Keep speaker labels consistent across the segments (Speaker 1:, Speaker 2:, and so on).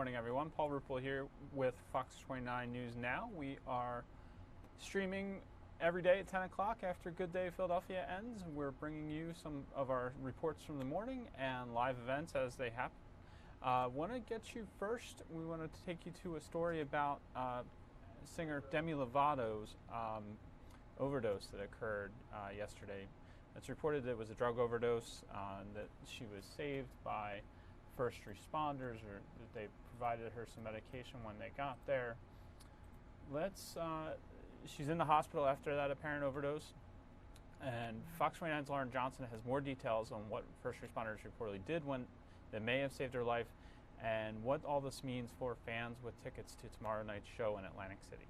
Speaker 1: morning, everyone. Paul Ruppel here with Fox 29 News Now. We are streaming every day at 10 o'clock after Good Day Philadelphia ends. We're bringing you some of our reports from the morning and live events as they happen. Want to get you first, we want to take you to a story about singer Demi Lovato's overdose that occurred yesterday. It's reported that it was a drug overdose, that she was saved by first responders, or that they provided her some medication when they got there. She's in the hospital after that apparent overdose, and Fox 29's Lauren Johnson has more details on what first responders reportedly did when they may have saved her life, and what all this means for fans with tickets to tomorrow night's show in Atlantic City.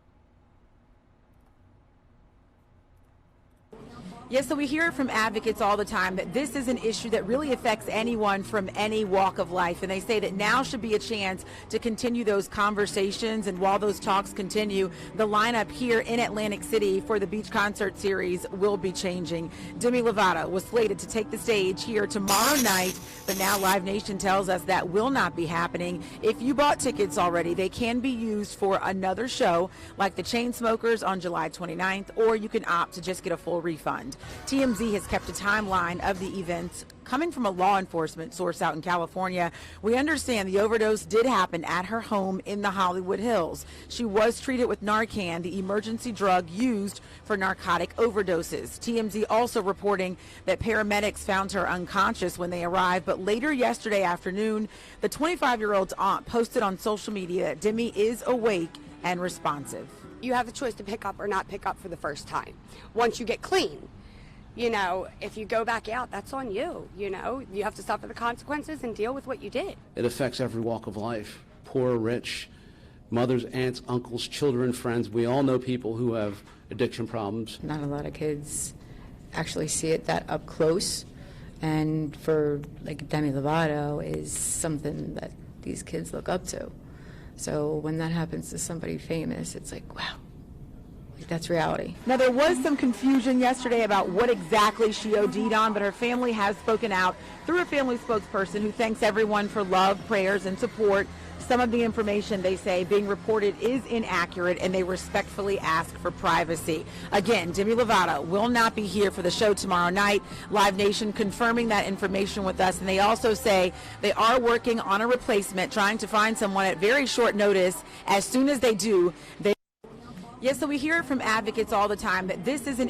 Speaker 2: Yes, so we hear from advocates all the time that this is an issue that really affects anyone from any walk of life. And they say that now should be a chance to continue those conversations. And while those talks continue, the lineup here in Atlantic City for the Beach Concert Series will be changing. Demi Lovato was slated to take the stage here tomorrow night, but now Live Nation tells us that will not be happening. If you bought tickets already, they can be used for another show like the Chainsmokers on July 29th, or you can opt to just get a full refund. TMZ has kept a timeline of the events. Coming from a law enforcement source out in California, we understand the overdose did happen at her home in the Hollywood Hills. She was treated with Narcan, the emergency drug used for narcotic overdoses. TMZ also reporting that paramedics found her unconscious when they arrived, but later yesterday afternoon, the 25-year-old's aunt posted on social media that Demi is awake and responsive.
Speaker 3: You have the choice to pick up or not pick up for the first time. Once you get clean, you know, if you go back out, that's on you. You know, you have to suffer the consequences and deal with what you did.
Speaker 4: It affects every walk of life, poor, rich, mothers, aunts, uncles, children, friends. We all know people who have addiction problems.
Speaker 5: Not a lot of kids actually see it that up close. And for like Demi Lovato is something that these kids look up to. So when that happens to somebody famous, it's like, wow, like that's reality.
Speaker 2: Now, there was some confusion yesterday about what exactly she OD'd on, but her family has spoken out through a family spokesperson who thanks everyone for love, prayers, and support. Some of the information, they say, being reported is inaccurate, and they respectfully ask for privacy. Again, Demi Lovato will not be here for the show tomorrow night. Live Nation confirming that information with us, and they also say they are working on a replacement, trying to find someone at very short notice. As soon as they do, they... Yes, so we hear from advocates all the time that this is an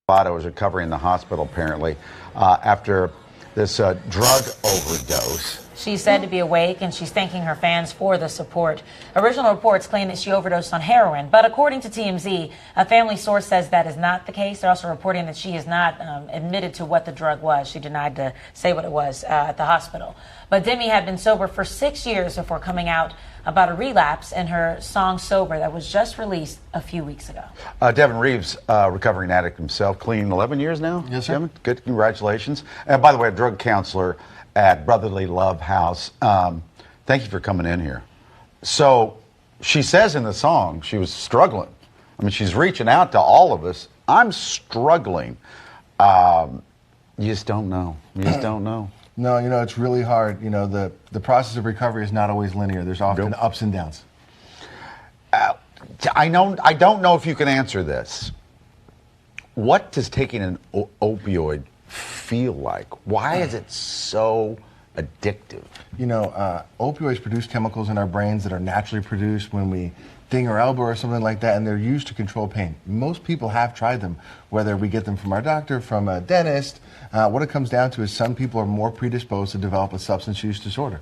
Speaker 6: Lovato is recovering in the hospital, apparently, after this drug overdose.
Speaker 7: She's said to be awake, and she's thanking her fans for the support. Original reports claim that she overdosed on heroin, but according to TMZ, a family source says that is not the case. They're also reporting that she has not admitted to what the drug was. She denied to say what it was at the hospital. But Demi had been sober for 6 years before coming out about a relapse in her song Sober that was just released a few weeks ago.
Speaker 6: Devin Reeves, recovering addict himself, clean 11 years now?
Speaker 8: Yes, sir.
Speaker 6: Devin, good, congratulations. And by the way, a drug counselor at Brotherly Love House. Thank you for coming in here. So she says in the song she was struggling. I mean, she's reaching out to all of us. I'm struggling. You just don't know. You just don't know.
Speaker 8: No, you know, it's really hard. You know, the process of recovery is not always linear. There's often ups and downs.
Speaker 6: I don't know if you can answer this. What does taking an opioid feel like? Why is it so addictive?
Speaker 8: You know, opioids produce chemicals in our brains that are naturally produced when we ding our elbow or something like that, and they're used to control pain. Most people have tried them, whether we get them from our doctor, from a dentist. What it comes down to is some people are more predisposed to develop a substance use disorder.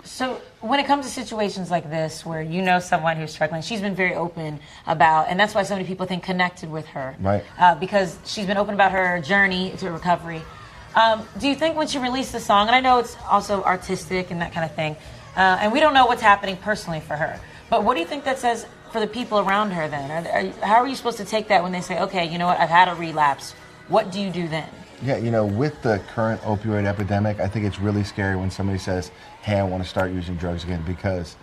Speaker 7: So when it comes to situations like this, where you know someone who's struggling, she's been very open about, and that's why so many people think connected with her.
Speaker 8: Right.
Speaker 7: Because she's been open about her journey to recovery. Do you think when she released the song, and I know it's also artistic and that kind of thing, And we don't know what's happening personally for her. But what do you think that says for the people around her then? How are you supposed to take that when they say, okay, you know what, I've had a relapse. What do you do then?
Speaker 8: Yeah, you know, with the current opioid epidemic, I think it's really scary when somebody says, hey, I want to start using drugs again, because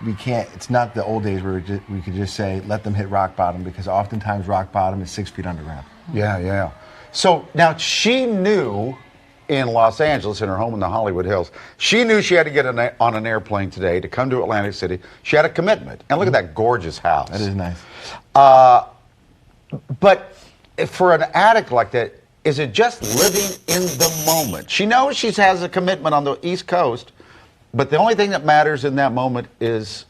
Speaker 8: we can't, it's not the old days where we could just say, let them hit rock bottom, because oftentimes rock bottom is 6 feet underground.
Speaker 6: Yeah, yeah. So now she knew in Los Angeles, in her home in the Hollywood Hills, she knew she had to get on an airplane today to come to Atlantic City. She had a commitment. And look at that gorgeous house.
Speaker 8: That is nice.
Speaker 6: But for an addict like that, is it just living in the moment? She knows she has a commitment on the East Coast, but the only thing that matters in that moment is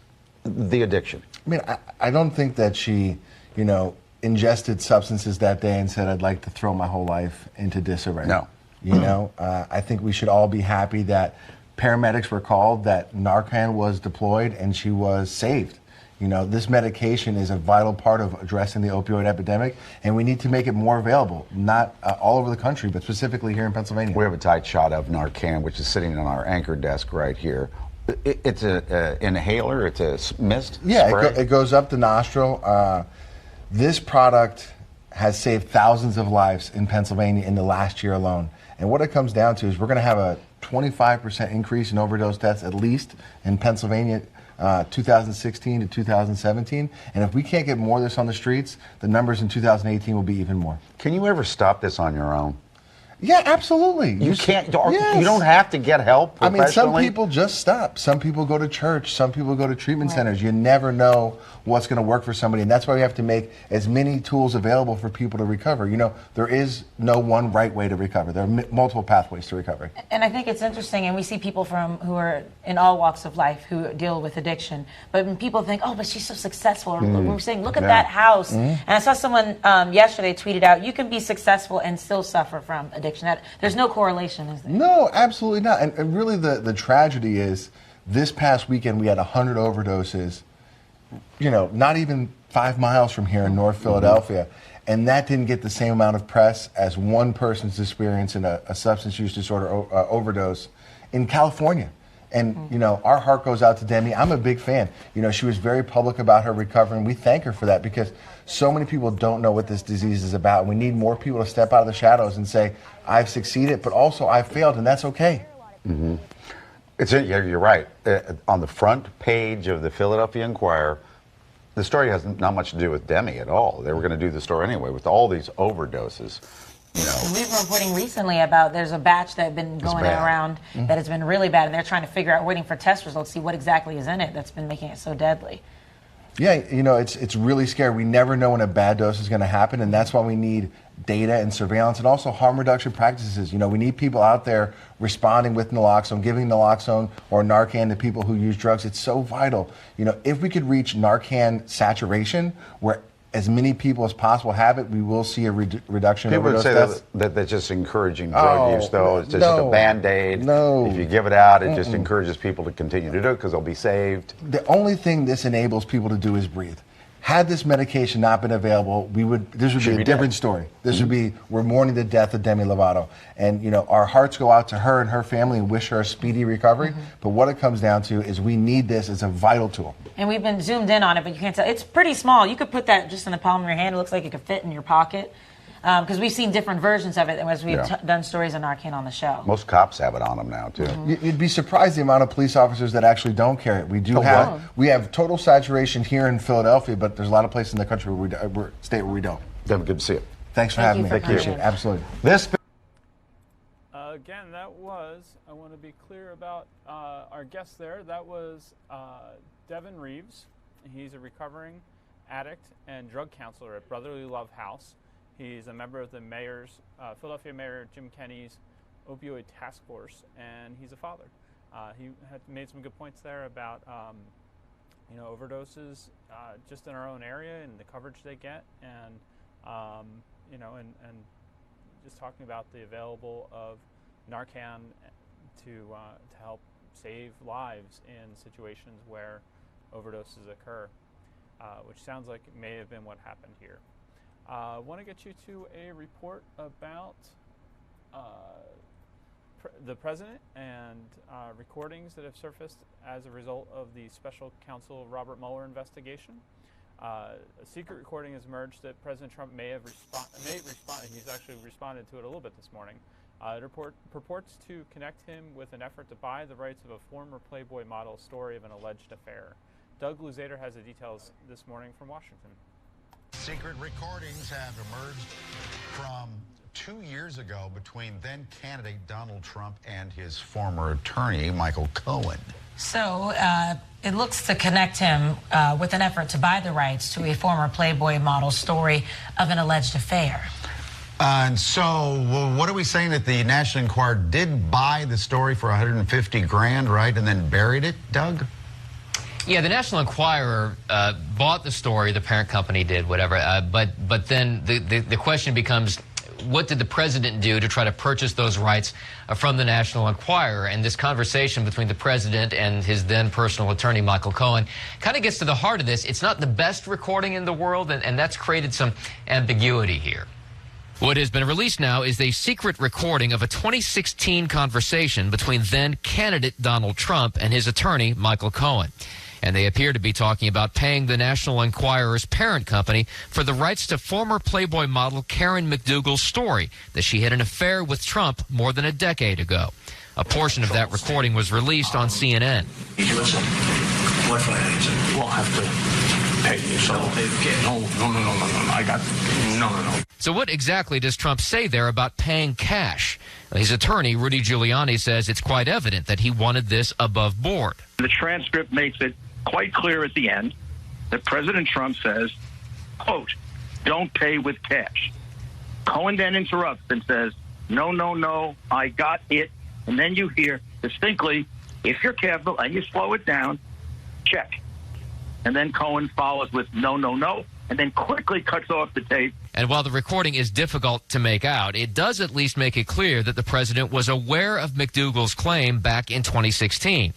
Speaker 6: the addiction.
Speaker 8: I mean, I don't think that she, you know, ingested substances that day and said, I'd like to throw my whole life into disarray.
Speaker 6: No.
Speaker 8: You know, I think we should all be happy that paramedics were called, that Narcan was deployed, and she was saved. You know, this medication is a vital part of addressing the opioid epidemic, and we need to make it more available, not all over the country, but specifically here in Pennsylvania.
Speaker 6: We have a tight shot of Narcan, which is sitting on our anchor desk right here. It's an inhaler, it's a mist
Speaker 8: Yeah,
Speaker 6: spray.
Speaker 8: it goes up the nostril. This product has saved thousands of lives in Pennsylvania in the last year alone. And what it comes down to is we're going to have a 25% increase in overdose deaths, at least in Pennsylvania, 2016 to 2017. And if we can't get more of this on the streets, the numbers in 2018 will be even more.
Speaker 6: Can you ever stop this on your own?
Speaker 8: Yeah, absolutely.
Speaker 6: You can't.
Speaker 8: Yes.
Speaker 6: You don't have to get help
Speaker 8: I mean,
Speaker 6: professionally.
Speaker 8: some people just stop. Some people go to church. Some people go to treatment centers. You never know what's going to work for somebody, and that's why we have to make as many tools available for people to recover. You know, there is no one right way to recover. There are multiple pathways to recovery.
Speaker 7: And I think it's interesting, and we see people who are in all walks of life who deal with addiction. But when people think, oh, but she's so successful, we're saying, look at that house. And I saw someone yesterday tweeted out, you can be successful and still suffer from addiction. There's no correlation, is there?
Speaker 8: No, absolutely not. And really the tragedy is this past weekend we had 100 overdoses, you know, not even 5 miles from here in North Philadelphia. And that didn't get the same amount of press as one person's experience in a substance use disorder overdose in California. And, you know, our heart goes out to Demi. I'm a big fan. You know, she was very public about her recovery, and we thank her for that, because so many people don't know what this disease is about. We need more people to step out of the shadows and say, I've succeeded, but also I've failed, and that's okay.
Speaker 6: Mm-hmm. You're right. On the front page of the Philadelphia Inquirer, the story has not much to do with Demi at all. They were going to do the story anyway with all these overdoses. You know.
Speaker 7: We've been reporting recently about there's a batch that had been going around that has been really bad, and they're trying to figure out, waiting for test results, see what exactly is in it that's been making it so deadly.
Speaker 8: Yeah, you know, it's really scary. We never know when a bad dose is going to happen, and that's why we need data and surveillance and also harm reduction practices. You know, we need people out there responding with naloxone, giving naloxone or Narcan to people who use drugs. It's so vital. You know, if we could reach Narcan saturation, where as many people as possible have it, we will see a reduction in overdose deaths.
Speaker 6: People would say that that's just encouraging drug use, though. It's just a Band-Aid.
Speaker 8: No.
Speaker 6: If you give it out, it just encourages people to continue to do it because they'll be saved.
Speaker 8: The only thing this enables people to do is breathe. Had this medication not been available, this would be a different story. This would be, we're mourning the death of Demi Lovato. And, you know, our hearts go out to her and her family and wish her a speedy recovery. But what it comes down to is we need this as a vital tool.
Speaker 7: And we've been zoomed in on it, but you can't tell. It's pretty small. You could put that just in the palm of your hand. It looks like it could fit in your pocket. Because we've seen different versions of it as we've done stories on Narcan on the show.
Speaker 6: Most cops have it on them now, too.
Speaker 8: You'd be surprised the amount of police officers that actually don't carry it. We have total saturation here in Philadelphia, but there's a lot of places in the country where we don't.
Speaker 6: Devin, good to see you.
Speaker 8: Thanks for having me.
Speaker 7: Thank you.
Speaker 8: Appreciate it. Absolutely.
Speaker 1: Again, that was, I want to be clear about our guest there. That was Devin Reeves. He's a recovering addict and drug counselor at Brotherly Love House. He's a member of the Philadelphia Mayor Jim Kenney's opioid task force, and he's a father. He had made some good points there about overdoses just in our own area and the coverage they get, and and just talking about the available of Narcan to help save lives in situations where overdoses occur, which sounds like it may have been what happened here. I want to get you to a report about the president and recordings that have surfaced as a result of the special counsel Robert Mueller investigation. A secret recording has emerged that President Trump may have responded. He's actually responded to it a little bit this morning. It purports to connect him with an effort to buy the rights of a former Playboy model story of an alleged affair. Doug Luzader has the details this morning from Washington.
Speaker 6: Secret recordings have emerged from 2 years ago between then candidate Donald Trump and his former attorney, Michael Cohen.
Speaker 7: So it looks to connect him with an effort to buy the rights to a former Playboy model story of an alleged affair.
Speaker 6: And so, well, what are we saying, that the National Enquirer did buy the story for 150 grand, right, and then buried it, Doug?
Speaker 9: Yeah, the National Enquirer bought the story, the parent company did, whatever, but then the question becomes, what did the president do to try to purchase those rights from the National Enquirer? And this conversation between the president and his then personal attorney, Michael Cohen, kind of gets to the heart of this. It's not the best recording in the world, and that's created some ambiguity here. What has been released now is a secret recording of a 2016 conversation between then candidate Donald Trump and his attorney, Michael Cohen. And they appear to be talking about paying the National Enquirer's parent company for the rights to former Playboy model Karen McDougal's story that she had an affair with Trump more than a decade ago. A portion of that recording was released on CNN.
Speaker 10: Listen, what financing? We'll have to pay you. So, no. I got, no.
Speaker 9: So what exactly does Trump say there about paying cash? His attorney, Rudy Giuliani, says it's quite evident that he wanted this above board.
Speaker 11: The transcript makes it quite clear at the end that President Trump says, quote, don't pay with cash. Cohen then interrupts and says, no, I got it. And then you hear distinctly, if you're careful and you slow it down, check. And then Cohen follows with no, and then quickly cuts off the tape.
Speaker 9: And while the recording is difficult to make out, it does at least make it clear that the president was aware of McDougal's claim back in 2016.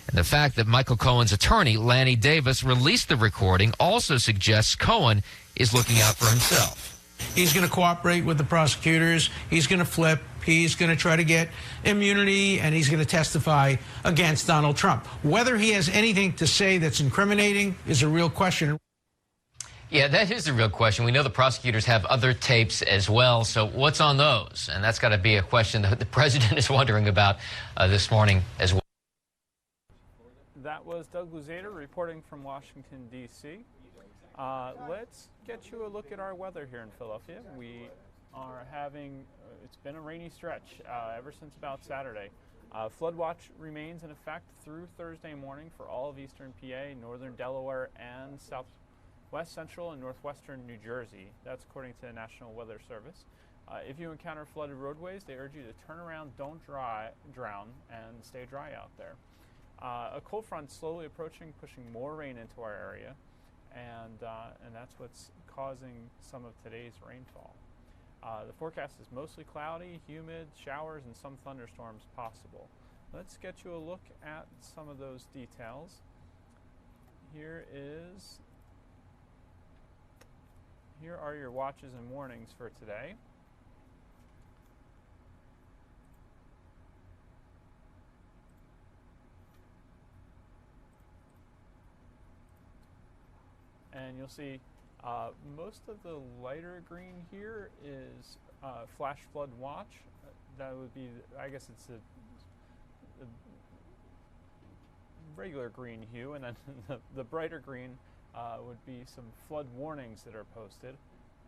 Speaker 9: And the fact that Michael Cohen's attorney, Lanny Davis, released the recording also suggests Cohen is looking out for himself.
Speaker 12: He's going to cooperate with the prosecutors. He's going to flip. He's going to try to get immunity, and he's going to testify against Donald Trump. Whether he has anything to say that's incriminating is a real question.
Speaker 9: Yeah, that is a real question. We know the prosecutors have other tapes as well, so what's on those? And that's got to be a question that the president is wondering about this morning as well.
Speaker 1: That was Doug Luzader reporting from Washington, D.C. Let's get you a look at our weather here in Philadelphia. We are having, it's been a rainy stretch ever since about Saturday. Flood watch remains in effect through Thursday morning for all of eastern PA, northern Delaware, and southwest central and northwestern New Jersey. That's according to the National Weather Service. If you encounter flooded roadways, they urge you to turn around, don't drown, and stay dry out there. A cold front slowly approaching, pushing more rain into our area, and that's what's causing some of today's rainfall. The forecast is mostly cloudy, humid, showers, and some thunderstorms possible. Let's get you a look at some of those details. Here are your watches and warnings for today. And you'll see most of the lighter green here is flash flood watch. That would be, I guess it's a regular green hue, and then the brighter green would be some flood warnings that are posted,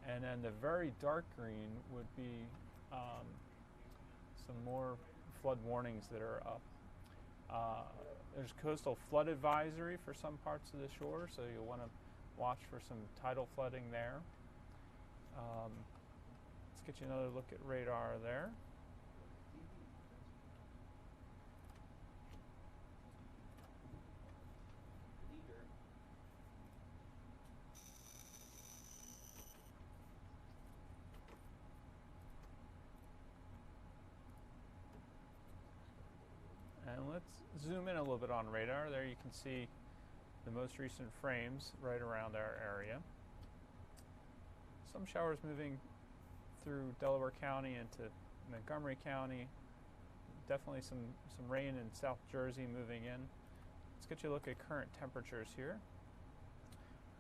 Speaker 1: and then the very dark green would be some more flood warnings that are up. There's coastal flood advisory for some parts of the shore, so you'll want to watch for some tidal flooding there. Let's get you another look at radar there. And let's zoom in a little bit on radar. There you can see the most recent frames right around our area. Some showers moving through Delaware County into Montgomery County, definitely some rain in South Jersey moving in. Let's get you a look at current temperatures here.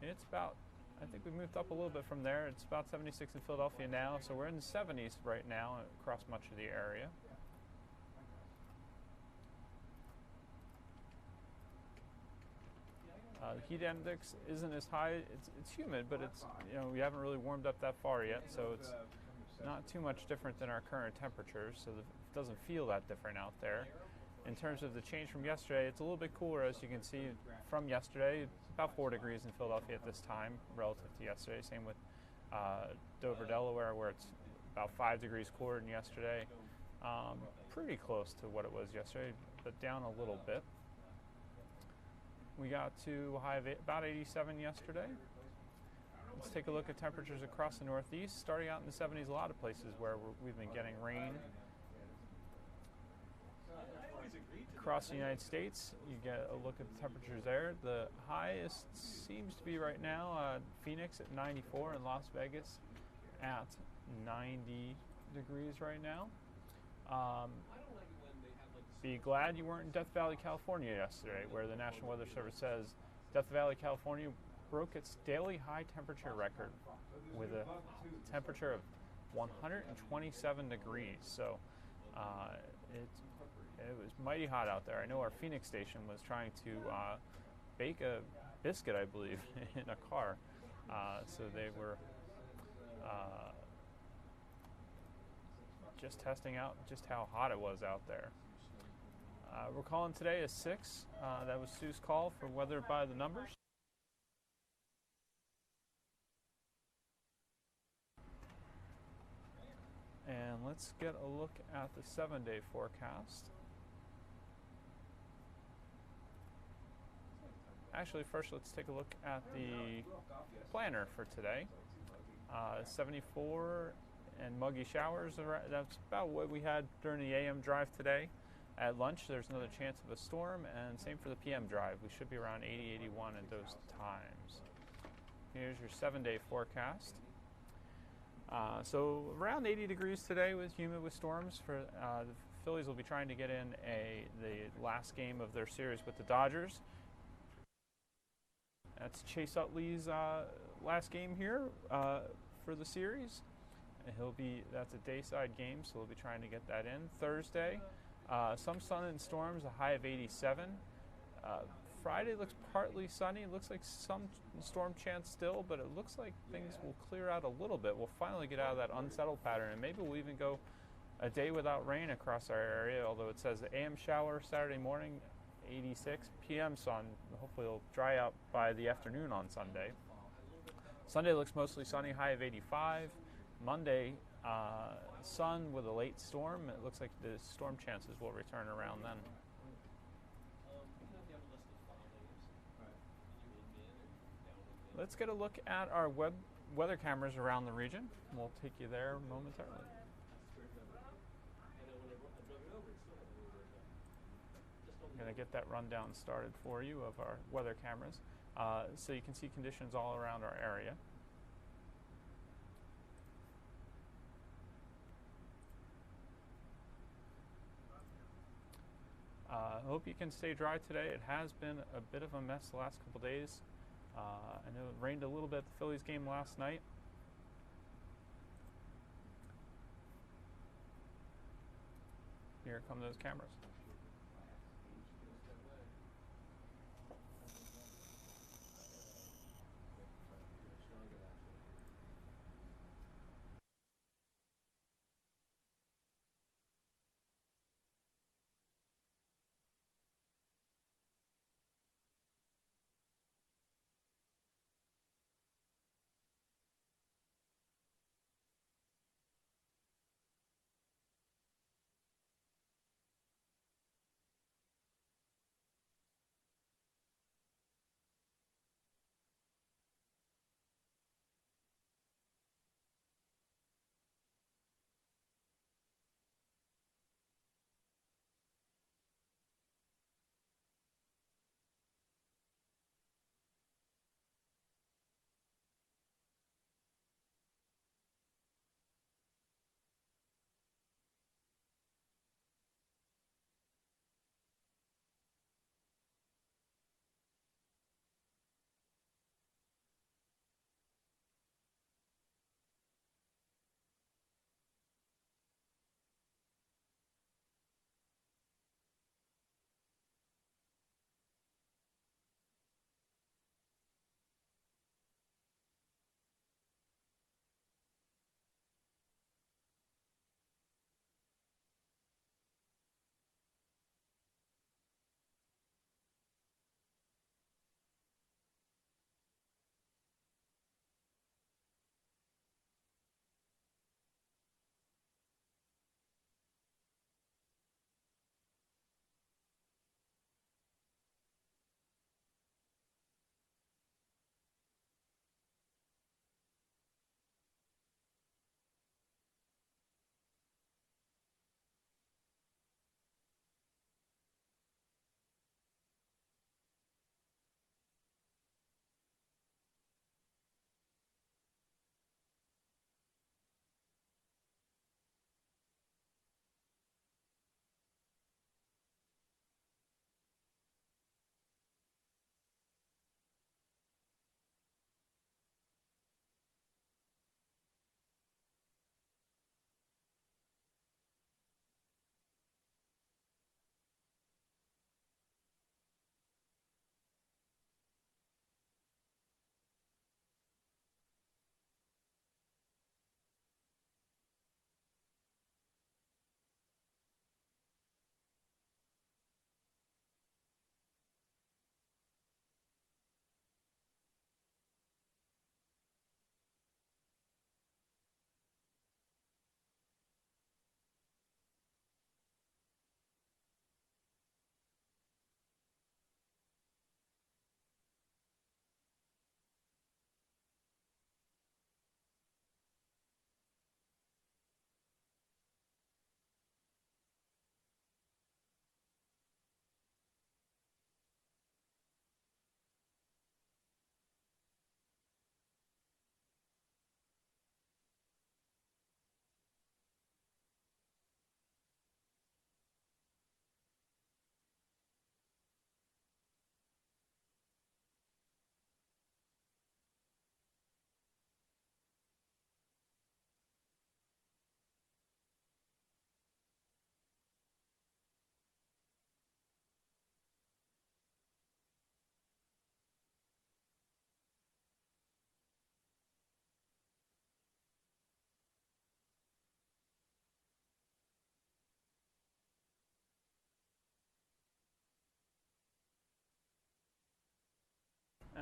Speaker 1: It's about, I think we moved up a little bit from there. It's about 76 in Philadelphia now, so we're in the 70s right now across much of the area. The heat index isn't as high. It's humid, but it's, we haven't really warmed up that far yet, so it's not too much different than our current temperatures, so it doesn't feel that different out there. In terms of the change from yesterday, it's a little bit cooler, as you can see from yesterday. It's about 4 degrees in Philadelphia at this time relative to yesterday. Same with Dover, Delaware, where it's about 5 degrees cooler than yesterday. Pretty close to what it was yesterday, but down a little bit. We got to a high of about 87 yesterday. Let's take a look at temperatures across the Northeast. Starting out in the 70s, a lot of places where we've been getting rain. Across the United States, you get a look at the temperatures there. The highest seems to be right now Phoenix at 94 and Las Vegas at 90 degrees right now. Be glad you weren't in Death Valley, California yesterday, where the National Weather Service says Death Valley, California broke its daily high temperature record with a temperature of 127 degrees. So it was mighty hot out there. I know our Phoenix station was trying to bake a biscuit, I believe, in a car. So they were just testing out just how hot it was out there. We're calling today a 6. That was Sue's call for weather by the numbers. And let's get a look at the 7-day forecast. Actually, first let's take a look at the planner for today. 74 and muggy showers. That's about what we had during the AM drive today. At lunch, there's another chance of a storm, and same for the PM drive. We should be around 80, 81 at those times. Here's your 7-day forecast. So around 80 degrees today with humid with storms. For the Phillies will be trying to get in the last game of their series with the Dodgers. That's Chase Utley's last game here for the series. And that's a dayside game, so we'll be trying to get that in. Thursday, some sun and storms, a high of 87. Friday looks partly sunny. It looks like some storm chance still, but it looks like things will clear out a little bit. We'll finally get out of that unsettled pattern, and maybe we'll even go a day without rain across our area, although it says the AM shower Saturday morning, 86, PM sun. Hopefully it'll dry out by the afternoon on Sunday. Sunday looks mostly sunny, high of 85. Monday, sun with a late storm. It looks like the storm chances will return around then. Let's get a look at our weather cameras around the region. We'll take you there momentarily. I'm going to get that rundown started for you of our weather cameras so you can see conditions all around our area. I hope you can stay dry today. It has been a bit of a mess the last couple days. I know it rained a little bit at the Phillies game last night. Here come those cameras.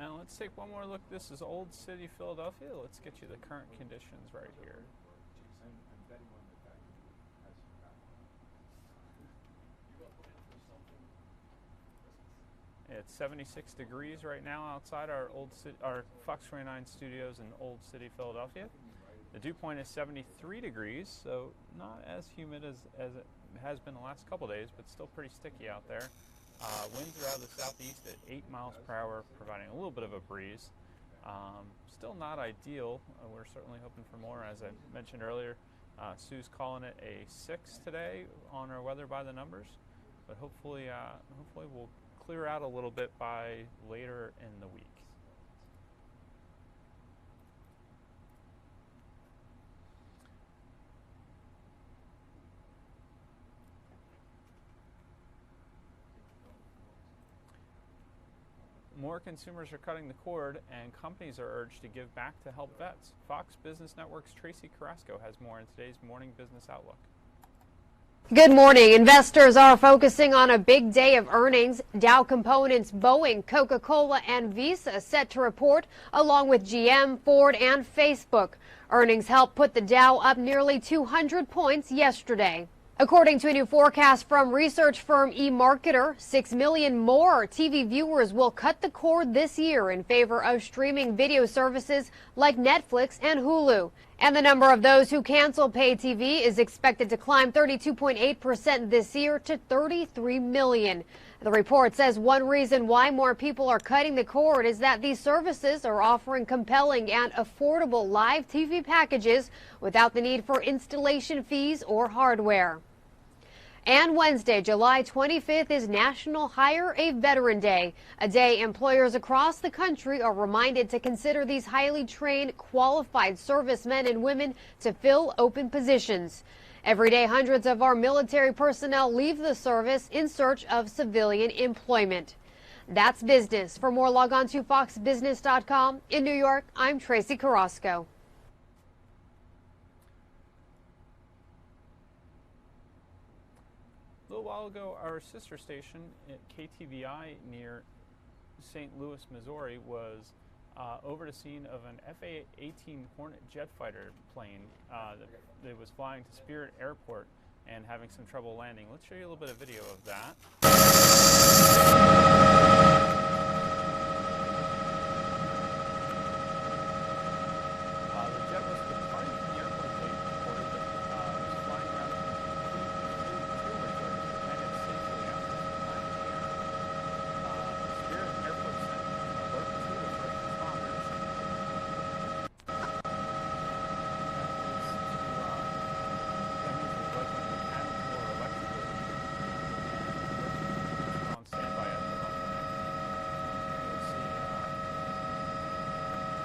Speaker 1: And let's take one more look. This is Old City, Philadelphia. Let's get you the current conditions right here. It's 76 degrees right now outside our our Fox 29 studios in Old City, Philadelphia. The dew point is 73 degrees, so not as humid as it has been the last couple days, but still pretty sticky out there. Winds are out of the southeast at 8 miles per hour, providing a little bit of a breeze. Still not ideal. We're certainly hoping for more. As I mentioned earlier, Sue's calling it a 6 today on our weather by the numbers, but hopefully we'll clear out a little bit by later in the week. More consumers are cutting the cord, and companies are urged to give back to help vets. Fox Business Network's Tracy Carrasco has more in today's Morning Business Outlook.
Speaker 13: Good morning. Investors are focusing on a big day of earnings. Dow Components, Boeing, Coca-Cola, and Visa set to report, along with GM, Ford, and Facebook. Earnings helped put the Dow up nearly 200 points yesterday. According to a new forecast from research firm eMarketer, 6 million more TV viewers will cut the cord this year in favor of streaming video services like Netflix and Hulu. And the number of those who cancel pay TV is expected to climb 32.8% this year to 33 million. The report says one reason why more people are cutting the cord is that these services are offering compelling and affordable live TV packages without the need for installation fees or hardware. And Wednesday, July 25th, is National Hire a Veteran Day, a day employers across the country are reminded to consider these highly trained, qualified servicemen and women to fill open positions. Every day, hundreds of our military personnel leave the service in search of civilian employment. That's business. For more, log on to foxbusiness.com. In New York, I'm Tracy Carrasco.
Speaker 1: A little while ago, our sister station at KTVI near St. Louis, Missouri, was over the scene of an FA-18 Hornet jet fighter plane that was flying to Spirit Airport and having some trouble landing. Let's show you a little bit of video of that. The jet was departing from the airport, they reported, but was flying around some fuel reserves and landed safely after some time in the air. Spirit Airport sent an alert to the first responders. That means it was like a mechanical or electrical issue. And on standby at the moment. You'll see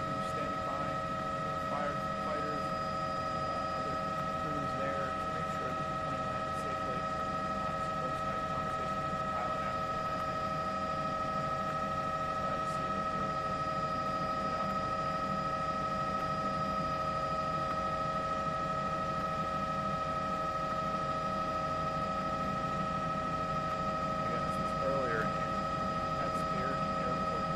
Speaker 1: crews standing by, firefighters, other crews there to make sure that the plane landed safely. Some folks had a conversation with the pilot after the landing. Glad to see that there was a good outcome there. Again, this was earlier at Spirit Airport.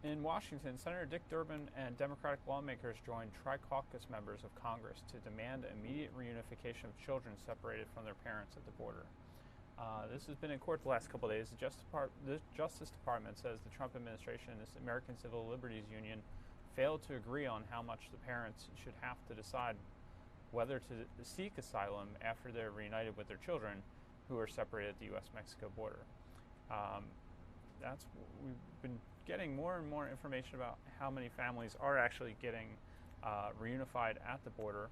Speaker 1: In Washington, Senator Dick Durbin and Democratic lawmakers joined Tri-Caucus members of Congress to demand immediate reunification of children separated from their parents at the border. This has been in court the last couple of days. The Justice Department says the Trump administration and the American Civil Liberties Union failed to agree on how much the parents should have to decide whether to seek asylum after they're reunited with their children who are separated at the U.S.-Mexico border. We've been getting more and more information about how many families are actually getting reunified at the border.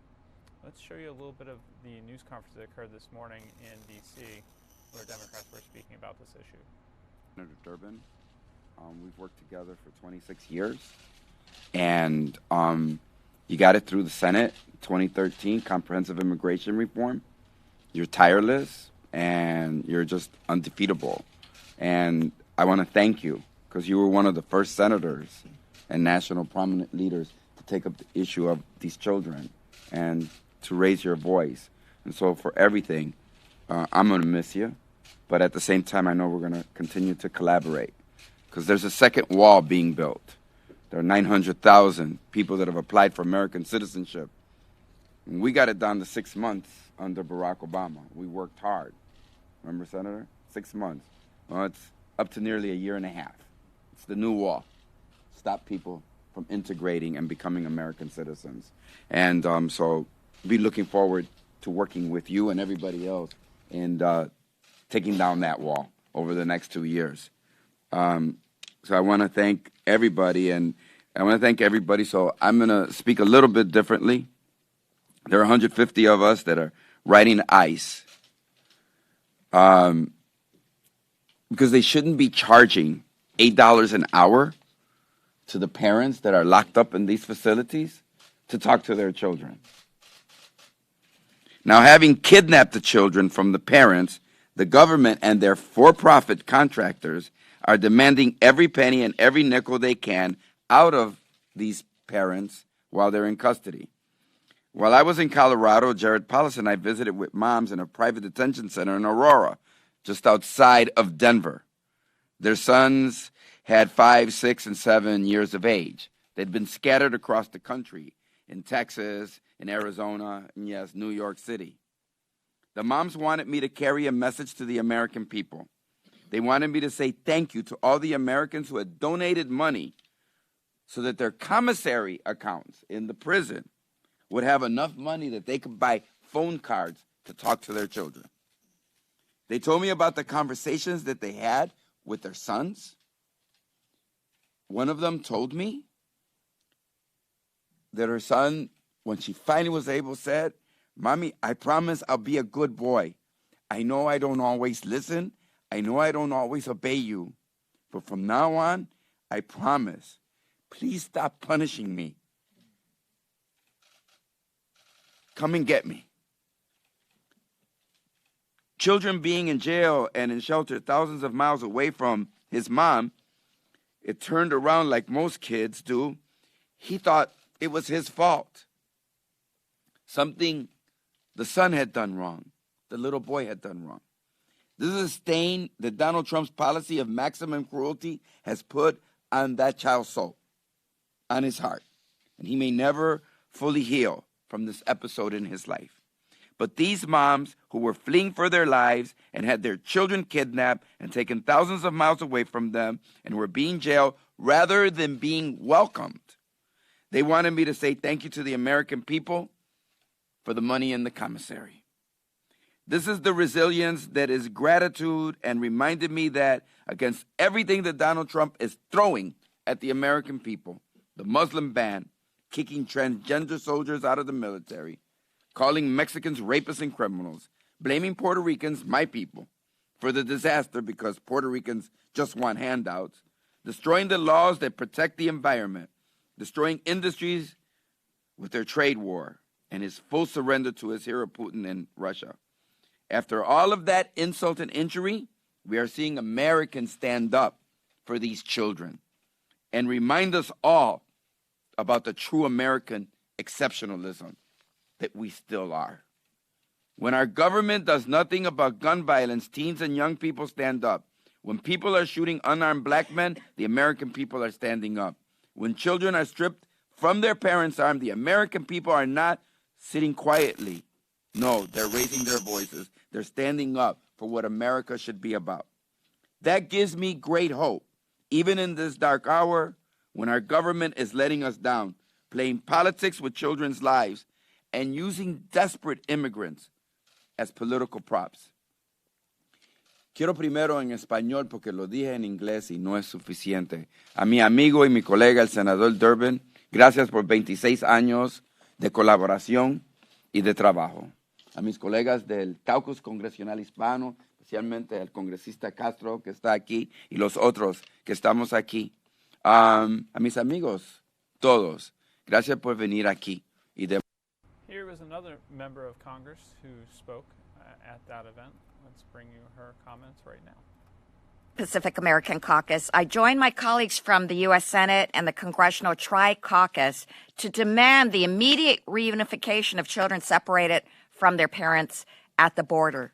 Speaker 1: Let's show you a little bit of the news conference that occurred this morning in D.C., where Democrats were speaking about this issue.
Speaker 14: Senator Durbin We've worked together for 26 years, and you got it through the Senate, 2013, comprehensive immigration reform. You're tireless, and you're just undefeatable. And I want to thank you, because you were one of the first senators and national prominent leaders to take up the issue of these children and to raise your voice. And so for everything, I'm going to miss you. But at the same time, I know we're going to continue to collaborate, because there's a second wall being built. There are 900,000 people that have applied for American citizenship. And we got it down to 6 months under Barack Obama. We worked hard. Remember, Senator? 6 months. Well, it's up to nearly a year and a half. It's the new wall. Stop people from integrating and becoming American citizens. And so be looking forward to working with you and everybody else and taking down that wall over the next 2 years. So I want to thank everybody, and I want to thank everybody. So I'm going to speak a little bit differently. There are 150 of us that are riding ICE because they shouldn't be charging $8 an hour to the parents that are locked up in these facilities to talk to their children. Now, having kidnapped the children from the parents, the government and their for-profit contractors are demanding every penny and every nickel they can out of these parents while they're in custody. While I was in Colorado, Jared Paulus and I visited with moms in a private detention center in Aurora, just outside of Denver. Their sons had 5, 6, and 7 years of age. They'd been scattered across the country, in Texas, in Arizona, and yes, New York City. The moms wanted me to carry a message to the American people. They wanted me to say thank you to all the Americans who had donated money so that their commissary accounts in the prison would have enough money that they could buy phone cards to talk to their children. They told me about the conversations that they had with their sons. One of them told me that her son, when she finally was able, said, "Mommy, I promise I'll be a good boy. I know I don't always listen. I know I don't always obey you. But from now on, I promise. Please stop punishing me. Come and get me." Children being in jail and in shelter thousands of miles away from his mom, it turned around like most kids do. He thought it was his fault. Something the son had done wrong, the little boy had done wrong. This is a stain that Donald Trump's policy of maximum cruelty has put on that child's soul, on his heart. And he may never fully heal from this episode in his life. But these moms who were fleeing for their lives and had their children kidnapped and taken thousands of miles away from them and were being jailed rather than being welcomed, they wanted me to say thank you to the American people for the money in the commissary. This is the resilience that is gratitude, and reminded me that against everything that Donald Trump is throwing at the American people, the Muslim ban, kicking transgender soldiers out of the military, calling Mexicans rapists and criminals, blaming Puerto Ricans, my people, for the disaster because Puerto Ricans just want handouts, destroying the laws that protect the environment, destroying industries with their trade war, and his full surrender to his hero Putin in Russia. After all of that insult and injury, we are seeing Americans stand up for these children and remind us all about the true American exceptionalism that we still are. When our government does nothing about gun violence, teens and young people stand up. When people are shooting unarmed black men, the American people are standing up. When children are stripped from their parents' arms, the American people are not sitting quietly. No, they're raising their voices. They're standing up for what America should be about. That gives me great hope, even in this dark hour when our government is letting us down, playing politics with children's lives, and using desperate immigrants as political props. Quiero primero en español porque lo dije en inglés y no es suficiente. A mi amigo y mi colega, el senador Durbin, gracias por 26 años de colaboración y de trabajo. a mis colegas del caucus congresional hispano, especialmente al congresista Castro que está aquí y los otros que estamos aquí, a mis amigos, todos, gracias por venir aquí.
Speaker 1: Here was another member of Congress who spoke at that event. Let's bring you her comments right now.
Speaker 15: Pacific American Caucus, I join my colleagues from the U.S. Senate and the Congressional Tri-Caucus to demand the immediate reunification of children separated from their parents at the border.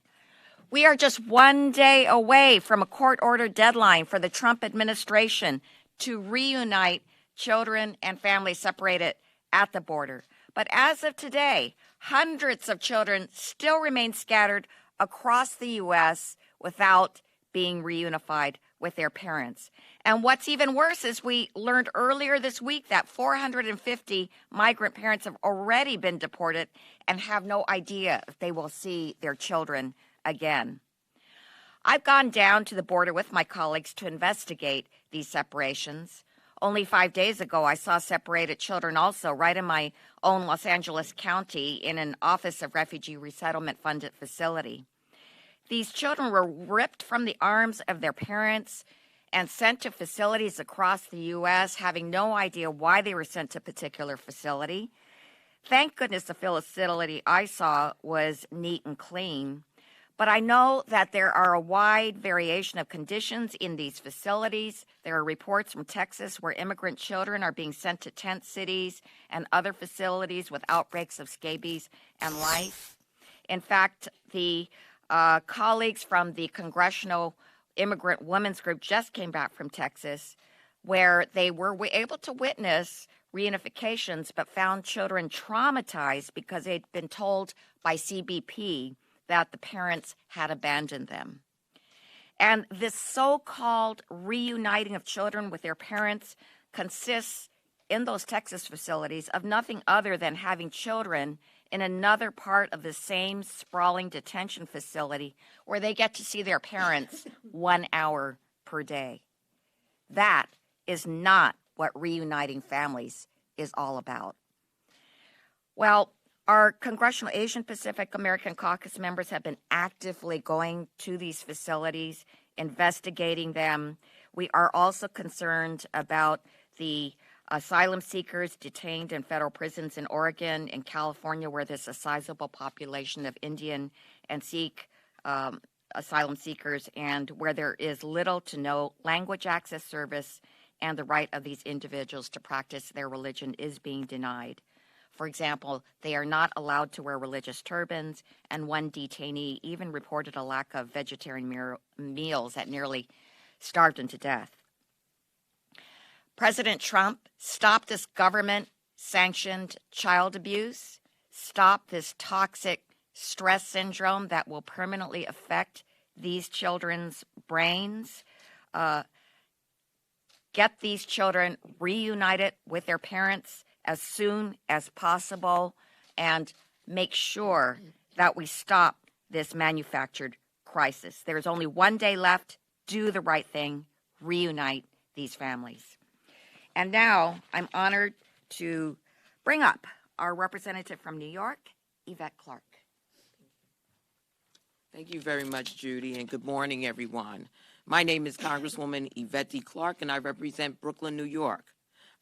Speaker 15: We are just one day away from a court-ordered deadline for the Trump administration to reunite children and families separated at the border. But as of today, hundreds of children still remain scattered across the U.S. without being reunified with their parents. And what's even worse is we learned earlier this week that 450 migrant parents have already been deported and have no idea if they will see their children again. I've gone down to the border with my colleagues to investigate these separations. Only 5 days ago, I saw separated children also right in my own Los Angeles County in an Office of Refugee Resettlement funded facility. These children were ripped from the arms of their parents and sent to facilities across the U.S., having no idea why they were sent to a particular facility. Thank goodness the facility I saw was neat and clean. But I know that there are a wide variation of conditions in these facilities. There are reports from Texas where immigrant children are being sent to tent cities and other facilities with outbreaks of scabies and lice. In fact, the colleagues from the Congressional Immigrant Women's Group just came back from Texas, where they were able to witness reunifications but found children traumatized because they'd been told by CBP that the parents had abandoned them. And this so-called reuniting of children with their parents consists in those Texas facilities of nothing other than having children in another part of the same sprawling detention facility where they get to see their parents 1 hour per day. That is not what reuniting families is all about. Well, our Congressional Asian Pacific American Caucus members have been actively going to these facilities, investigating them. We are also concerned about the asylum seekers detained in federal prisons in Oregon and California, where there's a sizable population of Indian and Sikh asylum seekers, and where there is little to no language access service, and the right of these individuals to practice their religion is being denied. For example, they are not allowed to wear religious turbans, and one detainee even reported a lack of vegetarian meals that nearly starved him to death. President Trump, stop this government-sanctioned child abuse. Stop this toxic stress syndrome that will permanently affect these children's brains. Get these children reunited with their parents as soon as possible, and make sure that we stop this manufactured crisis. There's only 1 day left. Do the right thing. Reunite these families. And now I'm honored to bring up our representative from New York, Yvette Clark.
Speaker 16: Thank you very much, Judy, and good morning, everyone. My name is Congresswoman Yvette Clark, and I represent Brooklyn, New York.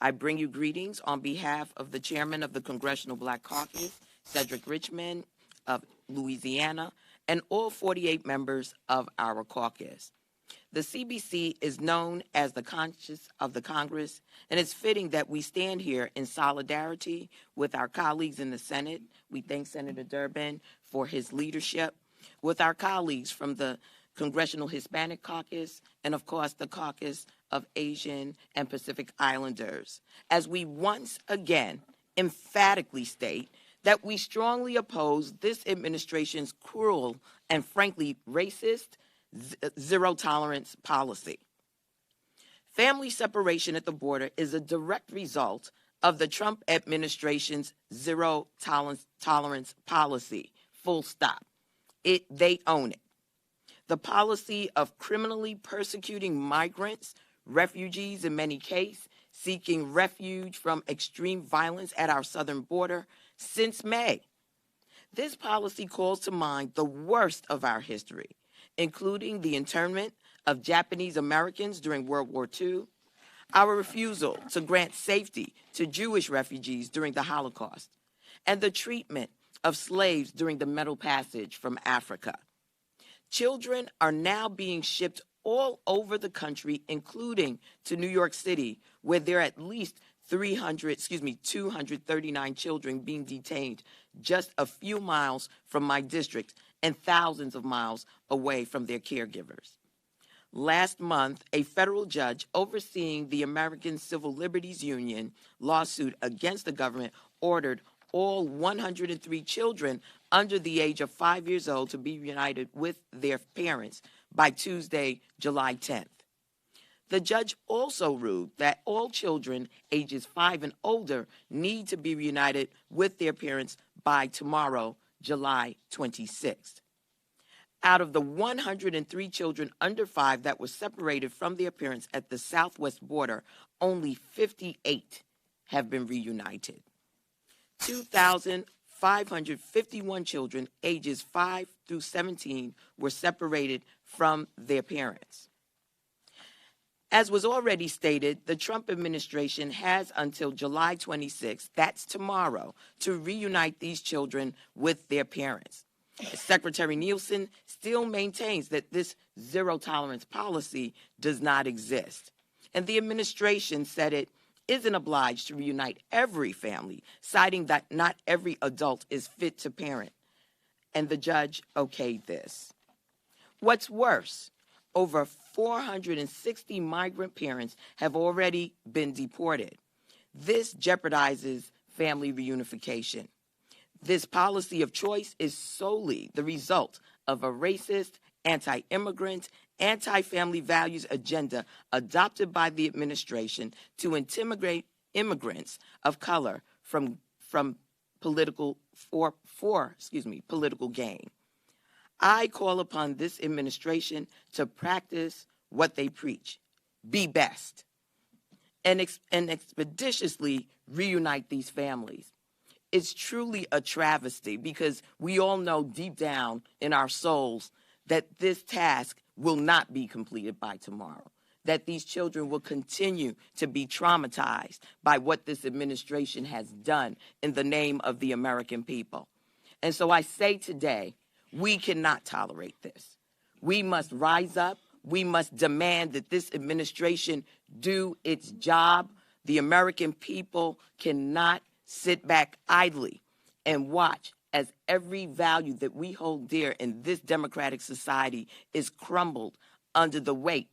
Speaker 16: I bring you greetings on behalf of the chairman of the Congressional Black Caucus, Cedric Richmond of Louisiana, and all 48 members of our caucus. The CBC is known as the conscience of the Congress, and it's fitting that we stand here in solidarity with our colleagues in the Senate. We thank Senator Durbin for his leadership, with our colleagues from the Congressional Hispanic Caucus, and of course the Caucus of Asian and Pacific Islanders, as we once again emphatically state that we strongly oppose this administration's cruel and frankly racist zero-tolerance policy. Family separation at the border is a direct result of the Trump administration's zero-tolerance policy, full stop. They own it. The policy of criminally persecuting migrants, refugees in many cases, seeking refuge from extreme violence at our southern border since May. This policy calls to mind the worst of our history, including the internment of Japanese Americans during World War II, our refusal to grant safety to Jewish refugees during the Holocaust, and the treatment of slaves during the Middle Passage from Africa. Children are now being shipped all over the country, including to New York City, where there are at least 239 children being detained just a few miles from my district and thousands of miles away from their caregivers. Last month, a federal judge overseeing the American Civil Liberties Union lawsuit against the government ordered all 103 children under the age of 5 years old to be reunited with their parents by Tuesday, July 10th. The judge also ruled that all children ages 5 and older need to be reunited with their parents by tomorrow, July 26th. Out of the 103 children under 5 that were separated from their parents at the southwest border, only 58 have been reunited. 2,551 children ages 5 through 17 were separated from their parents. As was already stated, the Trump administration has until July 26th, that's tomorrow, to reunite these children with their parents. Secretary Nielsen still maintains that this zero-tolerance policy does not exist. And the administration said it isn't obliged to reunite every family, citing that not every adult is fit to parent. And the judge okayed this. What's worse, over 460 migrant parents have already been deported. This jeopardizes family reunification. This policy of choice is solely the result of a racist, anti-immigrant, anti-family values agenda adopted by the administration to intimidate immigrants of color from political gain. I call upon this administration to practice what they preach: be best, and expeditiously reunite these families. It's truly a travesty because we all know deep down in our souls that this task will not be completed by tomorrow, that these children will continue to be traumatized by what this administration has done in the name of the American people. And so I say today, we cannot tolerate this. We must rise up. We must demand that this administration do its job. The American people cannot sit back idly and watch as every value that we hold dear in this democratic society is crumbled under the weight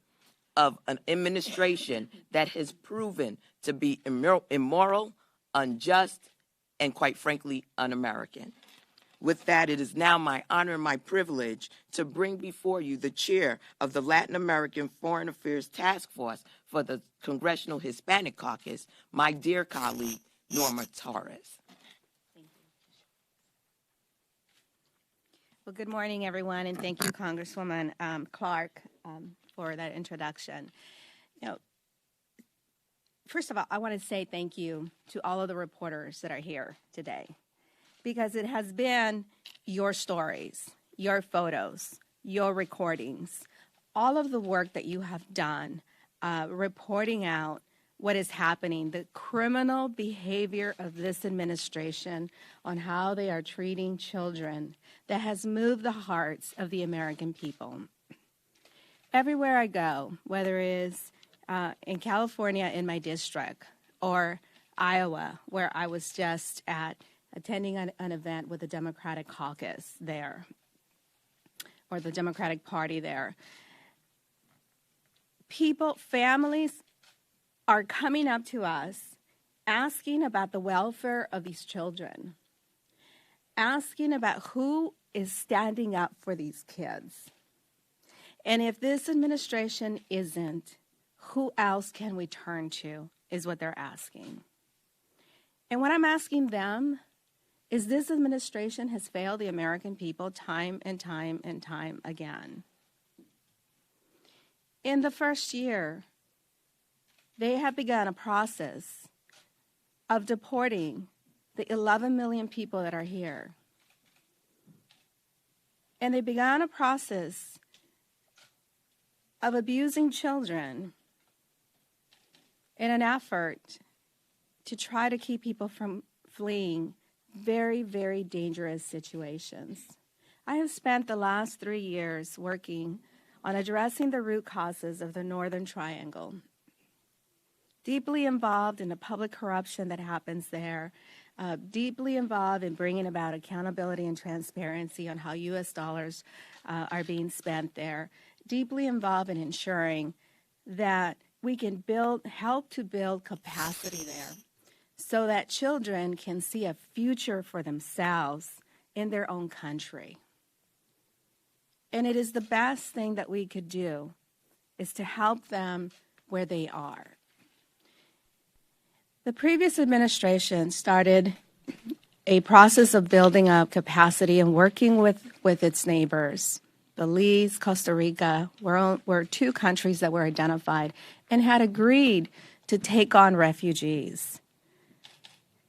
Speaker 16: of an administration that has proven to be immoral, unjust, and quite frankly, un-American. With that, it is now my honor and my privilege to bring before you the chair of the Latin American Foreign Affairs Task Force for the Congressional Hispanic Caucus, my dear colleague, Norma Torres.
Speaker 17: Well, good morning, everyone, and thank you, Congresswoman Clark, for that introduction. You know, first of all, I want to say thank you to all of the reporters that are here today, because it has been your stories, your photos, your recordings, all of the work that you have done reporting out what is happening, the criminal behavior of this administration on how they are treating children that has moved the hearts of the American people. Everywhere I go, whether it is in California in my district or Iowa, where I was just at attending an event with the Democratic caucus there, or the Democratic Party there, families are coming up to us asking about the welfare of these children, asking about who is standing up for these kids. And if this administration isn't, who else can we turn to, is what they're asking. And what I'm asking them is, this administration has failed the American people time and time and time again. In the first year, they have begun a process of deporting the 11 million people that are here. And they began a process of abusing children in an effort to try to keep people from fleeing very, very dangerous situations. I have spent the last 3 years working on addressing the root causes of the Northern Triangle. Deeply involved in the public corruption that happens there, deeply involved in bringing about accountability and transparency on how U.S. dollars are being spent there, deeply involved in ensuring that we can help to build capacity there so that children can see a future for themselves in their own country. And it is the best thing that we could do is to help them where they are. The previous administration started a process of building up capacity and working with its neighbors. Belize, Costa Rica were two countries that were identified and had agreed to take on refugees